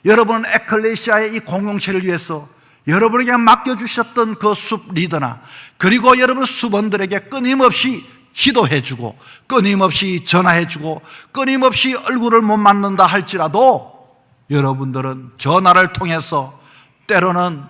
Speaker 1: 여러분은 에클레시아의 이 공동체를 위해서 여러분에게 맡겨주셨던 그 숲 리더나 그리고 여러분 수본들에게 끊임없이 기도해주고 끊임없이 전화해주고 끊임없이 얼굴을 못 만난다 할지라도 여러분들은 전화를 통해서 때로는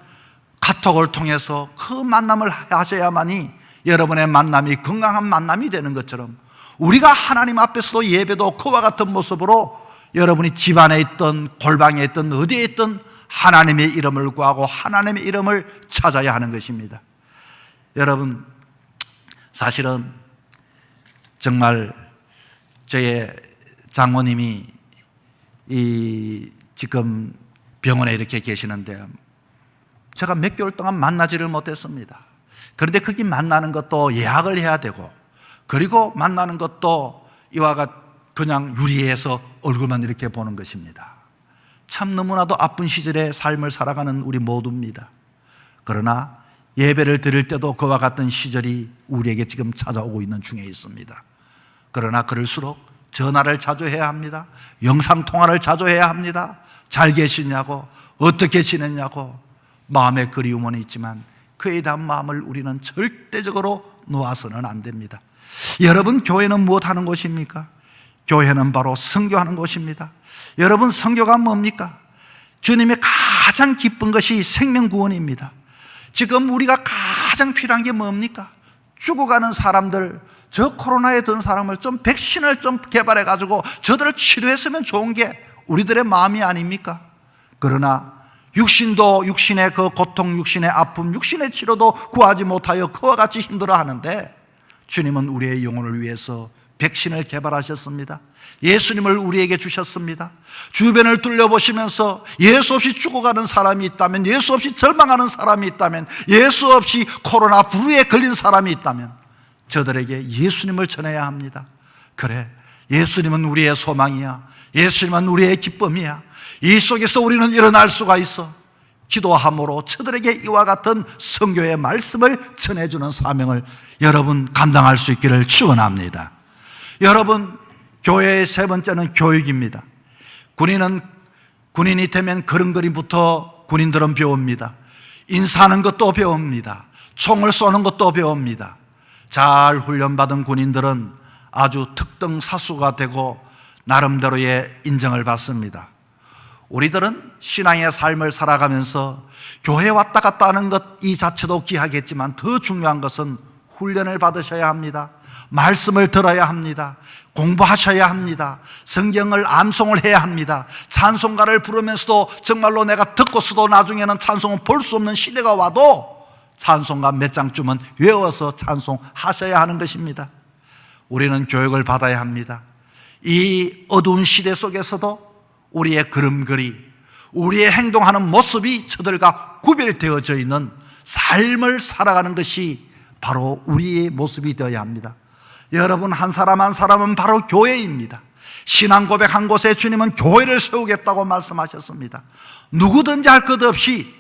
Speaker 1: 카톡을 통해서 그 만남을 하셔야만이 여러분의 만남이 건강한 만남이 되는 것처럼 우리가 하나님 앞에서도 예배도 그와 같은 모습으로 여러분이 집안에 있든 골방에 있든 어디에 있든 하나님의 이름을 구하고 하나님의 이름을 찾아야 하는 것입니다. 여러분, 사실은 정말 저의 장모님이 지금 병원에 이렇게 계시는데 제가 몇 개월 동안 만나지를 못했습니다. 그런데 거기 만나는 것도 예약을 해야 되고 그리고 만나는 것도 이와 같 그냥 유리에서 얼굴만 이렇게 보는 것입니다. 참 너무나도 아픈 시절의 삶을 살아가는 우리 모두입니다. 그러나 예배를 드릴 때도 그와 같은 시절이 우리에게 지금 찾아오고 있는 중에 있습니다. 그러나 그럴수록 전화를 자주 해야 합니다. 영상통화를 자주 해야 합니다. 잘 계시냐고, 어떻게 지냈냐고 마음의 그리움은 있지만 그에 대한 마음을 우리는 절대적으로 놓아서는 안 됩니다. 여러분, 교회는 무엇하는 곳입니까? 교회는 바로 선교하는 곳입니다. 여러분, 선교가 뭡니까? 주님의 가장 기쁜 것이 생명구원입니다. 지금 우리가 가장 필요한 게 뭡니까? 죽어가는 사람들, 저 코로나에 든 사람을 좀 백신을 좀 개발해 가지고 저들을 치료했으면 좋은 게 우리들의 마음이 아닙니까? 그러나 육신도 육신의 그 고통, 육신의 아픔, 육신의 치료도 구하지 못하여 그와 같이 힘들어 하는데 주님은 우리의 영혼을 위해서 백신을 개발하셨습니다. 예수님을 우리에게 주셨습니다. 주변을 둘러보시면서 예수 없이 죽어가는 사람이 있다면, 예수 없이 절망하는 사람이 있다면, 예수 없이 코로나 불우에 걸린 사람이 있다면 저들에게 예수님을 전해야 합니다. 그래, 예수님은 우리의 소망이야. 예수님은 우리의 기쁨이야. 이 속에서 우리는 일어날 수가 있어. 기도함으로 저들에게 이와 같은 선교의 말씀을 전해주는 사명을 여러분 감당할 수 있기를 축원합니다. 여러분, 교회의 세 번째는 교육입니다. 군인이 되면 걸음걸이부터 군인들은 배웁니다. 인사하는 것도 배웁니다. 총을 쏘는 것도 배웁니다. 잘 훈련받은 군인들은 아주 특등 사수가 되고 나름대로의 인정을 받습니다. 우리들은 신앙의 삶을 살아가면서 교회 왔다 갔다 하는 것 이 자체도 귀하겠지만 더 중요한 것은 훈련을 받으셔야 합니다. 말씀을 들어야 합니다. 공부하셔야 합니다. 성경을 암송을 해야 합니다. 찬송가를 부르면서도 정말로 내가 듣고서도 나중에는 찬송을 볼 수 없는 시대가 와도 찬송가 몇 장쯤은 외워서 찬송하셔야 하는 것입니다. 우리는 교육을 받아야 합니다. 이 어두운 시대 속에서도 우리의 걸음걸이, 우리의 행동하는 모습이 저들과 구별되어져 있는 삶을 살아가는 것이 바로 우리의 모습이 되어야 합니다. 여러분, 한 사람 한 사람은 바로 교회입니다. 신앙 고백한 곳에 주님은 교회를 세우겠다고 말씀하셨습니다. 누구든지 할 것 없이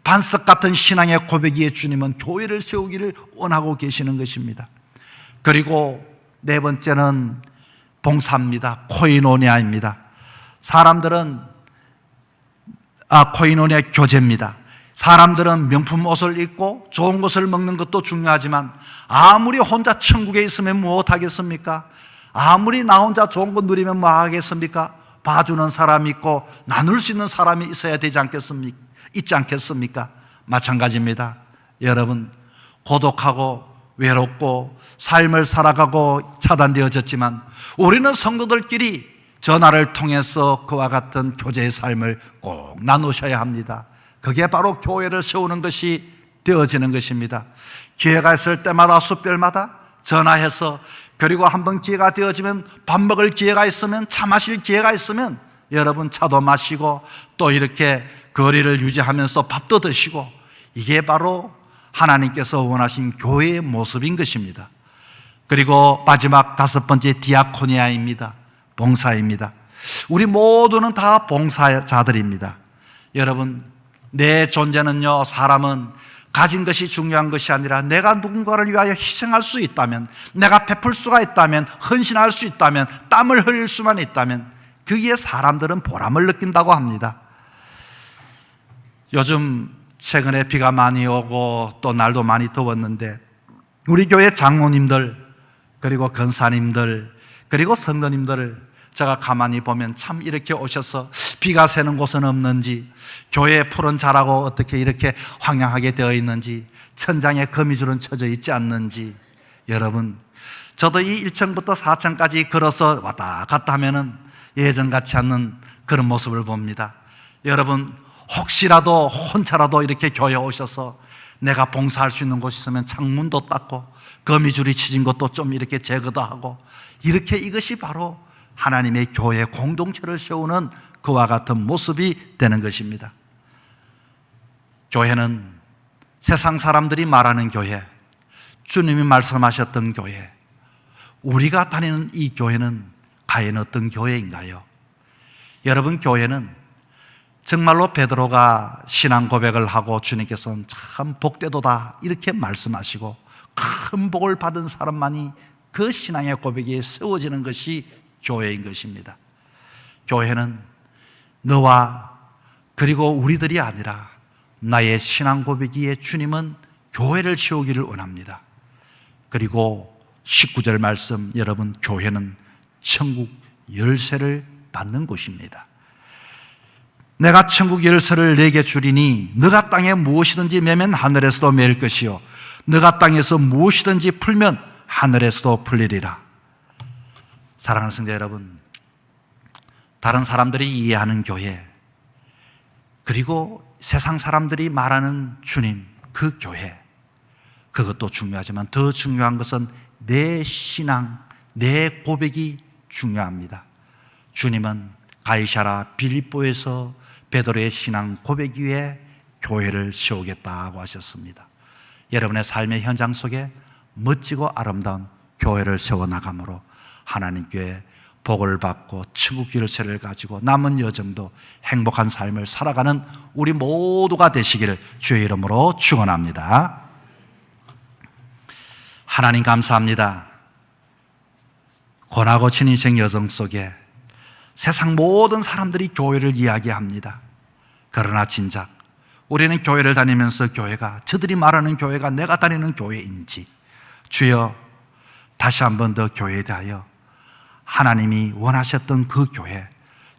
Speaker 1: 반석 같은 신앙의 고백 위에 주님은 교회를 세우기를 원하고 계시는 것입니다. 그리고 네 번째는 봉사입니다. 코이노니아입니다. 사람들은 코이노니아 교제입니다. 사람들은 명품 옷을 입고 좋은 것을 먹는 것도 중요하지만 아무리 혼자 천국에 있으면 무엇하겠습니까? 아무리 나 혼자 좋은 거 누리면 뭐 하겠습니까? 봐주는 사람이 있고 나눌 수 있는 사람이 있어야 되지 않겠습니까? 있지 않겠습니까? 마찬가지입니다. 여러분, 고독하고 외롭고 삶을 살아가고 차단되어졌지만 우리는 성도들끼리 전화를 통해서 그와 같은 교제의 삶을 꼭 나누셔야 합니다. 그게 바로 교회를 세우는 것이 되어지는 것입니다. 기회가 있을 때마다 숫별마다 전화해서, 그리고 한번 기회가 되어지면 밥 먹을 기회가 있으면, 차 마실 기회가 있으면 여러분 차도 마시고 또 이렇게 거리를 유지하면서 밥도 드시고, 이게 바로 하나님께서 원하신 교회의 모습인 것입니다. 그리고 마지막 다섯 번째 디아코니아입니다. 봉사입니다. 우리 모두는 다 봉사자들입니다. 여러분, 내 존재는요, 사람은 가진 것이 중요한 것이 아니라 내가 누군가를 위하여 희생할 수 있다면, 내가 베풀 수가 있다면, 헌신할 수 있다면, 땀을 흘릴 수만 있다면 거기에 사람들은 보람을 느낀다고 합니다. 요즘 최근에 비가 많이 오고 또 날도 많이 더웠는데 우리 교회 장로님들 그리고 권사님들, 그리고 성도님들을 제가 가만히 보면 참 이렇게 오셔서 비가 새는 곳은 없는지, 교회 푸른 자라고 어떻게 이렇게 황량하게 되어 있는지, 천장에 거미줄은 쳐져 있지 않는지. 여러분, 저도 이 1층부터 4층까지 걸어서 왔다 갔다 하면은 예전 같지 않는 그런 모습을 봅니다. 여러분, 혹시라도 혼자라도 이렇게 교회에 오셔서 내가 봉사할 수 있는 곳이 있으면 창문도 닦고 거미줄이 치진 것도 좀 이렇게 제거도 하고, 이렇게 이것이 바로 하나님의 교회 공동체를 세우는 그와 같은 모습이 되는 것입니다. 교회는 세상 사람들이 말하는 교회, 주님이 말씀하셨던 교회, 우리가 다니는 이 교회는 과연 어떤 교회인가요? 여러분, 교회는 정말로 베드로가 신앙 고백을 하고 주님께서는 참 복되도다 이렇게 말씀하시고, 큰 복을 받은 사람만이 그 신앙의 고백에 세워지는 것이 교회인 것입니다. 교회는 너와 그리고 우리들이 아니라 나의 신앙 고백이에 주님은 교회를 세우기를 원합니다. 그리고 19절 말씀, 여러분, 교회는 천국 열쇠를 받는 곳입니다. 내가 천국 열쇠를 내게 주리니 너가 땅에 무엇이든지 매면 하늘에서도 매일 것이요 너가 땅에서 무엇이든지 풀면 하늘에서도 풀리리라. 사랑하는 성도 여러분, 다른 사람들이 이해하는 교회, 그리고 세상 사람들이 말하는 주님, 그 교회, 그것도 중요하지만 더 중요한 것은 내 신앙, 내 고백이 중요합니다. 주님은 가이사라 빌립보에서 베드로의 신앙 고백 위에 교회를 세우겠다고 하셨습니다. 여러분의 삶의 현장 속에 멋지고 아름다운 교회를 세워나감으로 하나님께 복을 받고 천국 열쇠를 가지고 남은 여정도 행복한 삶을 살아가는 우리 모두가 되시기를 주의 이름으로 축원합니다. 하나님 감사합니다. 고나고 친 인생 여정 속에 세상 모든 사람들이 교회를 이야기합니다. 그러나 진작 우리는 교회를 다니면서 교회가, 저들이 말하는 교회가 내가 다니는 교회인지, 주여 다시 한 번 더 교회에 대하여 하나님이 원하셨던 그 교회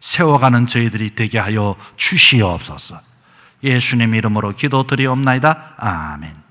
Speaker 1: 세워가는 저희들이 되게 하여 주시옵소서. 예수님 이름으로 기도드리옵나이다. 아멘.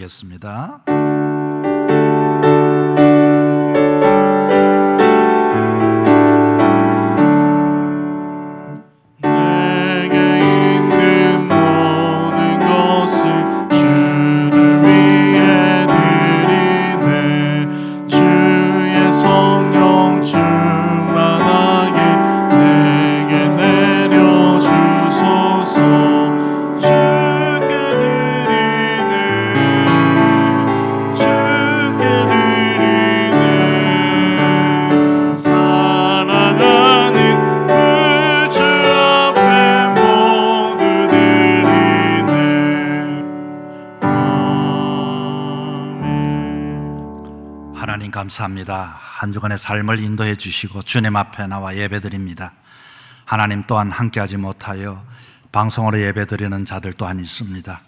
Speaker 1: 올리겠습니다.
Speaker 2: 주의 성령 충만
Speaker 1: 감사합니다. 한 주간의 삶을 인도해 주시고 주님 앞에 나와 예배드립니다. 하나님 또한 함께하지 못하여 방송으로 예배드리는 자들 또한 있습니다.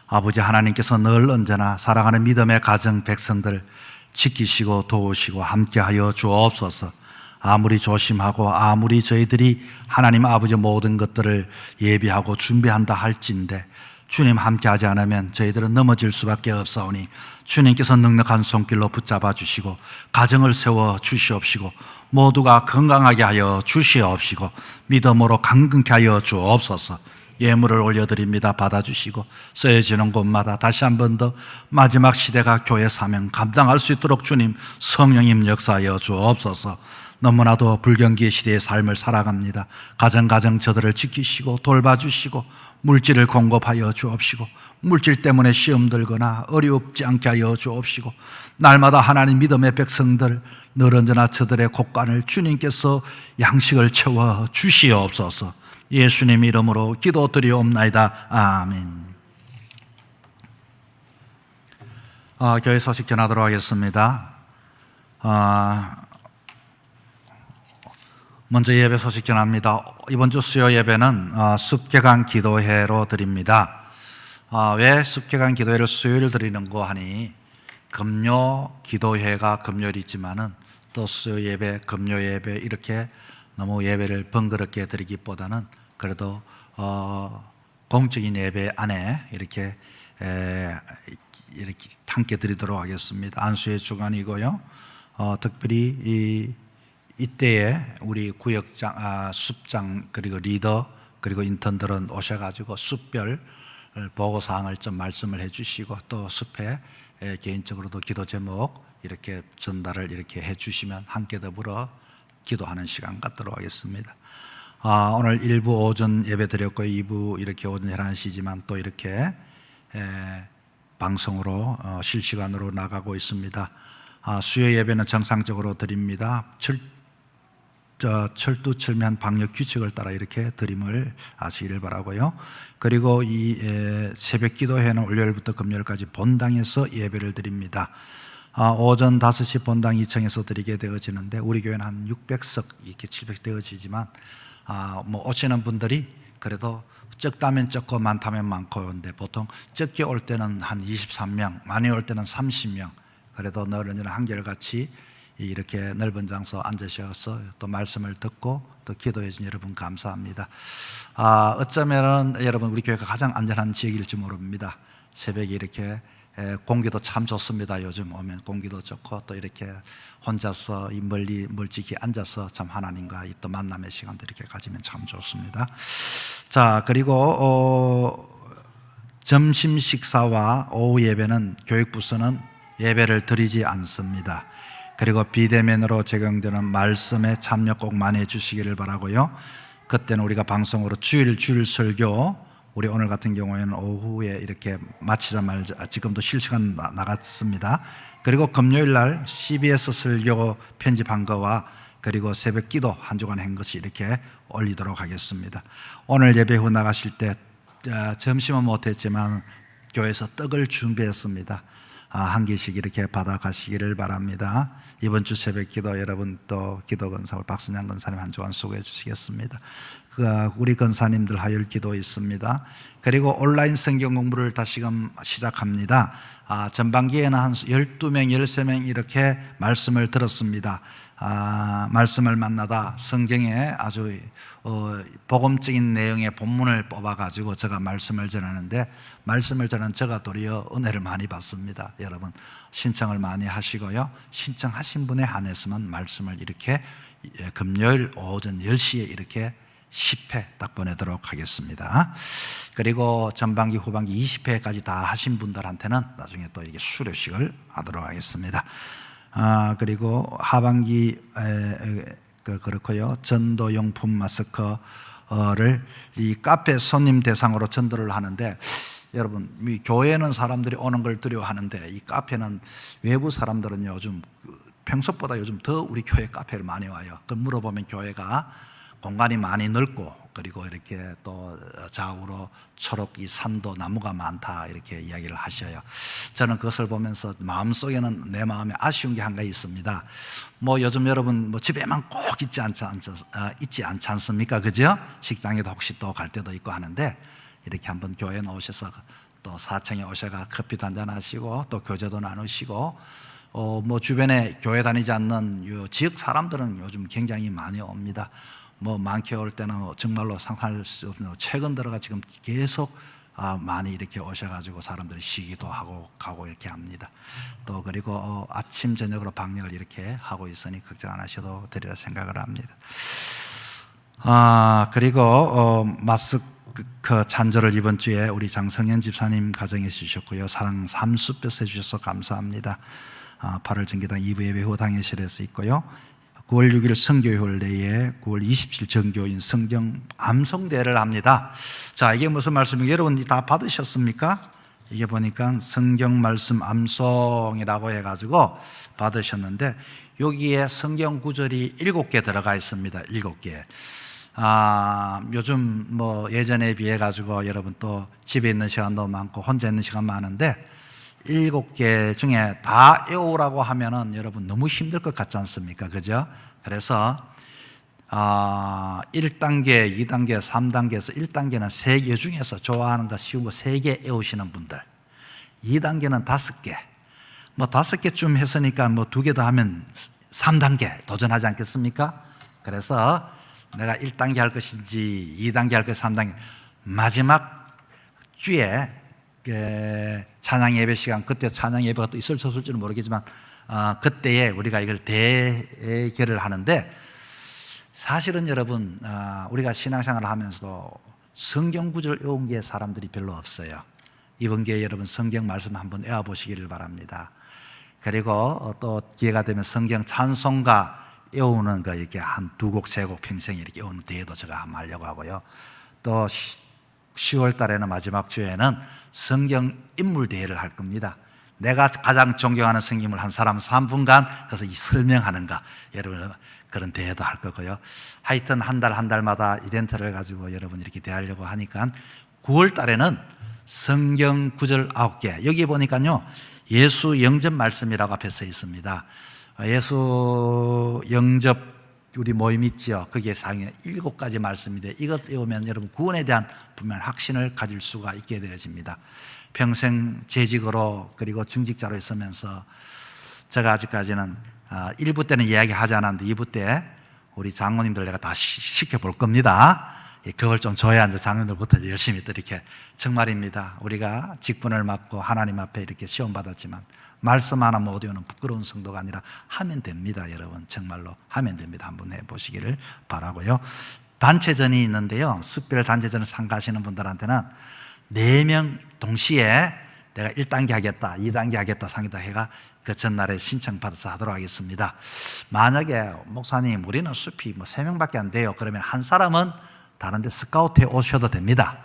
Speaker 1: 아버지 하나님께서 늘 언제나 사랑하는 믿음의 가정 백성들 지키시고 도우시고 함께하여 주옵소서. 아무리 조심하고 아무리 저희들이 하나님 아버지 모든 것들을 예비하고 준비한다 할진대 주님 함께하지 않으면 저희들은 넘어질 수밖에 없사오니 주님께서 넉넉한 손길로 붙잡아 주시고 가정을 세워 주시옵시고 모두가 건강하게 하여 주시옵시고 믿음으로 강건케 하여 주옵소서. 예물을 올려드립니다. 받아주시고 쓰여지는 곳마다 다시 한 번 더 마지막 시대가 교회 사명 감당할 수 있도록 주님 성령님 역사하여 주옵소서. 너무나도 불경기 시대의 삶을 살아갑니다. 가정 저들을 지키시고 돌봐주시고 물질을 공급하여 주옵시고 물질 때문에 시험 들거나 어렵지 않게 하여 주옵시고 날마다 하나님 믿음의 백성들 늘 언제나 저들의 곳간을 주님께서 양식을 채워 주시옵소서. 예수님 이름으로 기도드리옵나이다. 아멘. 교회 소식 전하도록 하겠습니다. 먼저 예배 소식 전합니다. 이번 주 수요 예배는 숲개관 기도회로 드립니다. 왜 숲개관 기도회를 수요일 드리는고 하니 금요 기도회가 금요일 있지만은 또 수요 예배, 금요 예배 이렇게 너무 예배를 번거롭게 드리기보다는 그래도 공적인 예배 안에 이렇게 함께 드리도록 하겠습니다. 안수의 주간이고요. 특별히 이때에 우리 구역장, 숲장 그리고 리더 그리고 인턴들은 오셔가지고 숲별 보고사항을 좀 말씀을 해주시고 또 숲에 개인적으로도 기도 제목 이렇게 전달을 이렇게 해주시면 함께 더불어 기도하는 시간 갖도록 하겠습니다. 오늘 1부 오전 예배 드렸고 2부 이렇게 오전 11시지만 또 이렇게 방송으로 실시간으로 나가고 있습니다. 수요 예배는 정상적으로 드립니다. 철두철미한 방역 규칙을 따라 이렇게 드림을 하시기를 바라고요. 그리고 이 새벽 기도회는 월요일부터 금요일까지 본당에서 예배를 드립니다. 오전 5시 본당 2층에서 드리게 되어지는데 우리 교회는 한 600석 이렇게 700 되어지지만 뭐 오시는 분들이 그래도 적다면 적고 많다면 많고 근데 보통 적게 올 때는 한 23명, 많이 올 때는 30명 그래도 늘 언제나 한결같이 이렇게 넓은 장소 앉으셔서 또 말씀을 듣고 또 기도해 주신 여러분 감사합니다. 어쩌면은 여러분 우리 교회가 가장 안전한 지역일지 모릅니다. 새벽에 이렇게 공기도 참 좋습니다. 요즘 오면 공기도 좋고 또 이렇게 혼자서 이 멀찍이 앉아서 참 하나님과 또 만남의 시간도 이렇게 가지면 참 좋습니다. 자, 그리고 점심 식사와 오후 예배는 교육부서는 예배를 드리지 않습니다. 그리고 비대면으로 제공되는 말씀에 참여 꼭 많이 해주시기를 바라고요. 그때는 우리가 방송으로 주일 설교 우리 오늘 같은 경우에는 오후에 이렇게 마치자마자 지금도 실시간 나갔습니다. 그리고 금요일 날 CBS 설교 편집한 거와 그리고 새벽 기도 한 주간 한 것이 이렇게 올리도록 하겠습니다. 오늘 예배 후 나가실 때 점심은 못했지만 교회에서 떡을 준비했습니다. 한 개씩 이렇게 받아가시기를 바랍니다. 이번 주 새벽 기도 여러분 또 기도 건사 우리 박선양 건사님 한 주간 수고해 주시겠습니다. 우리 건사님들 하율 기도 있습니다. 그리고 온라인 성경 공부를 다시금 시작합니다. 전반기에는 한 12명, 13명 이렇게 말씀을 들었습니다. 말씀을 만나다 성경에 아주 복음적인 내용의 본문을 뽑아가지고 제가 말씀을 전하는데 말씀을 전하는 제가 도리어 은혜를 많이 받습니다. 여러분 신청을 많이 하시고요. 신청하신 분에 한해서만 말씀을 이렇게 금요일 오전 10시에 이렇게 10회 딱 보내도록 하겠습니다. 그리고 전반기 후반기 20회까지 다 하신 분들한테는 나중에 또 이게 수료식을 하도록 하겠습니다. 그리고 하반기 그렇고요. 전도용품 마스크를 이 카페 손님 대상으로 전도를 하는데 여러분 이 교회는 사람들이 오는 걸 두려워하는데 이 카페는 외부 사람들은 요즘 평소보다 요즘 더 우리 교회 카페를 많이 와요. 그 물어보면 교회가 공간이 많이 넓고 그리고 이렇게 또 좌우로 초록 이 산도 나무가 많다 이렇게 이야기를 하셔요. 저는 그것을 보면서 마음속에는 내 마음에 아쉬운 게 한 가지 있습니다. 뭐 요즘 여러분 뭐 집에만 꼭 있지 않지 않습니까? 그죠? 식당에도 혹시 또 갈 때도 있고 하는데 이렇게 한번 교회에 오셔서 또 사청에 오셔가 커피도 한잔 하시고 또 교제도 나누시고 뭐 주변에 교회 다니지 않는 요 지역 사람들은 요즘 굉장히 많이 옵니다. 뭐 많게 올 때는 정말로 상상할 수 없는 최근 들어가 지금 계속 많이 이렇게 오셔가지고 사람들이 쉬기도 하고 가고 이렇게 합니다. 또 그리고 아침 저녁으로 방역을 이렇게 하고 있으니 걱정 안 하셔도 되리라 생각을 합니다. 그리고 마스크 찬조를 이번 주에 우리 장성현 집사님 가정에 주셨고요. 사랑 삼수뼈 해주셔서 감사합니다. 8월 정기당 2부 예배 후 당회실에서 있고요. 9월 6일 성교회홀 내에 9월 27일 정교인 성경 암송대회를 합니다. 자, 이게 무슨 말씀이에요? 여러분 다 받으셨습니까? 이게 보니까 성경 말씀 암송이라고 해가지고 받으셨는데 여기에 성경 구절이 7개 들어가 있습니다. 7개. 요즘 뭐 예전에 비해 가지고 여러분 또 집에 있는 시간도 많고 혼자 있는 시간 많은데 7개 중에 다 외우라고 하면은 여러분 너무 힘들 것 같지 않습니까? 그죠? 그래서 1단계, 2단계, 3단계에서 1단계는 3개 중에서 좋아하는 거 쉬운 거 3개 외우시는 분들, 2단계는 5개, 뭐 5개쯤 했으니까 뭐 2개 더 하면 3단계 도전하지 않겠습니까? 그래서 내가 1단계 할 것인지 2단계 할 것인지 3단계 마지막 주에 찬양 예배 시간, 그때 찬양 예배가 또 있을 수 없을지는 모르겠지만 그때에 우리가 이걸 대결을 하는데 사실은 여러분 우리가 신앙생활을 하면서도 성경 구절 외운 게 사람들이 별로 없어요. 이번 기회에 여러분 성경 말씀 한번 외워보시기를 바랍니다. 그리고 또 기회가 되면 성경 찬송가 외우는 거 이렇게 한 2곡, 3곡 평생 이렇게 외우는 대회도 제가 한번 하려고 하고요. 또 10월 달에는 마지막 주에는 성경 인물 대회를 할 겁니다. 내가 가장 존경하는 성경을 한 사람 3분간 그래서 설명하는 거 여러분 그런 대회도 할 거고요. 하여튼 한 달마다 이벤트를 가지고 여러분 이렇게 대하려고 하니까 9월 달에는 성경 구절 9개 여기 보니까요 예수 영접 말씀이라고 앞에 써 있습니다. 예수 영접 우리 모임 있죠. 거기에 상해 7가지 말씀인데 이것 외우면 여러분 구원에 대한 분명한 확신을 가질 수가 있게 되어집니다. 평생 재직으로 그리고 중직자로 있으면서 제가 아직까지는 1부 때는 이야기하지 않았는데 2부 때 우리 장로님들 내가 다 시켜볼 겁니다. 그걸 좀 줘야 이제 장로님들부터 열심히 또 이렇게 정말입니다. 우리가 직분을 맡고 하나님 앞에 이렇게 시험 받았지만 말씀 하나 못 외우는 부끄러운 성도가 아니라 하면 됩니다. 여러분 정말로 하면 됩니다. 한번 해보시기를 바라고요. 단체전이 있는데요. 특별 단체전을 참가하시는 분들한테는 4명 동시에 내가 1단계 하겠다 2단계 하겠다 상의다 해가 그 전날에 신청받아서 하도록 하겠습니다. 만약에 목사님 우리는 숲이 뭐 3명밖에 안 돼요. 그러면 한 사람은 다른 데 스카우트에 오셔도 됩니다.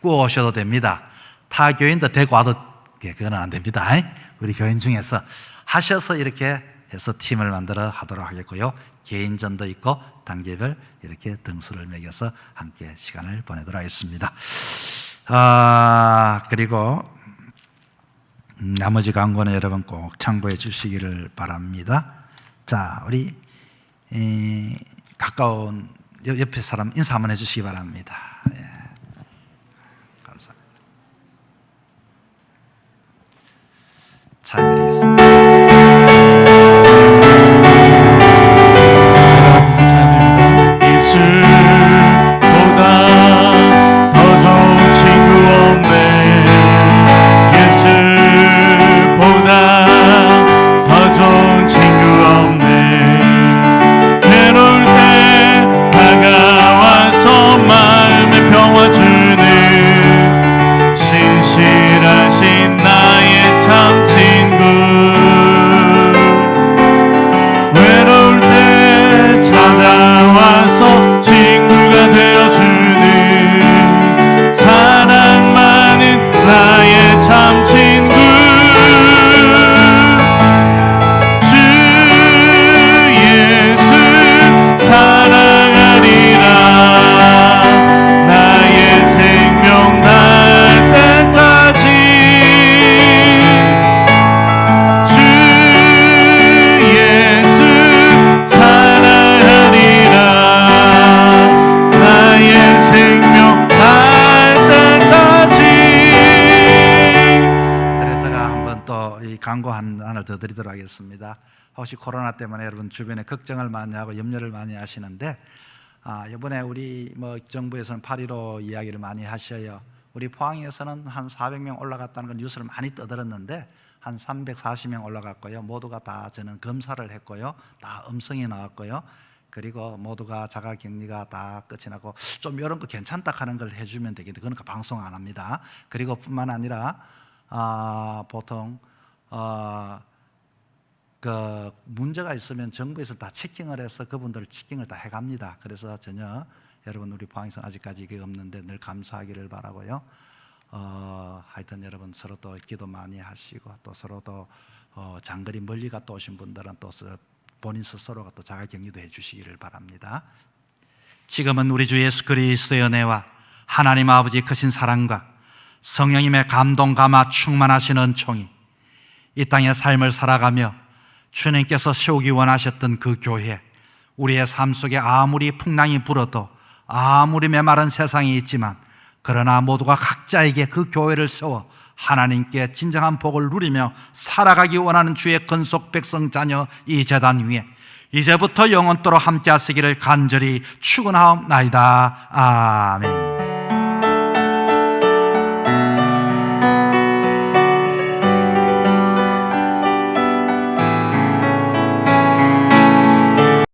Speaker 1: 꾸 오셔도 됩니다. 타 교인도 데리고 와도 그건 안 됩니다. 우리 교인 중에서 하셔서 이렇게 해서 팀을 만들어 하도록 하겠고요. 개인전도 있고 단계별 이렇게 등수를 매겨서 함께 시간을 보내도록 하겠습니다. 그리고 나머지 광고는 여러분 꼭 참고해 주시기를 바랍니다. 자, 우리 가까운 옆에 사람 인사 한번 해주시기 바랍니다. 예. 감사합니다. 찬양드리겠습니다.
Speaker 5: 예술보다 더 좋은 친구 없네. 예술보다 더 좋은 친구 없네. 괴로울 때 다가와서 마음의 평
Speaker 1: 광고 하나를 더 드리도록 하겠습니다. 혹시 코로나 때문에 여러분 주변에 걱정을 많이 하고 염려를 많이 하시는데 이번에 우리 정부에서는 8.15 이야기를 많이 하셔요. 우리 포항에서는 한 400명 올라갔다는 걸 뉴스를 많이 떠들었는데 한 340명 올라갔고요. 모두가 다 저는 검사를 했고요. 다 음성이 나왔고요. 그리고 모두가 자가격리가 다 끝이 나고 좀 이런 거 괜찮다 하는 걸 해주면 되겠는데 그러니까 방송 안 합니다. 그리고 뿐만 아니라 보통 그 문제가 있으면 정부에서 다 체킹을 해서 그분들 체킹을 다 해갑니다. 그래서 전혀 여러분 우리 포항에서는 아직까지 이게 없는데 늘 감사하기를 바라고요. 하여튼 여러분 서로 또 기도 많이 하시고 또 서로 또 장거리 멀리 갔다 오신 분들은 또 본인 스스로가 또 자가격리도 해주시기를 바랍니다. 지금은 우리 주 예수 그리스도의 은혜와 하나님 아버지 크신 사랑과 성령님의 감동 감화 충만하신 은총이 이 땅의 삶을 살아가며 주님께서 세우기 원하셨던 그 교회, 우리의 삶 속에 아무리 풍랑이 불어도 아무리 메마른 세상이 있지만 그러나 모두가 각자에게 그 교회를 세워 하나님께 진정한 복을 누리며 살아가기 원하는 주의 근속 백성 자녀 이 제단 위에 이제부터 영원토록 함께 하시기를 간절히 축원하옵나이다. 아멘.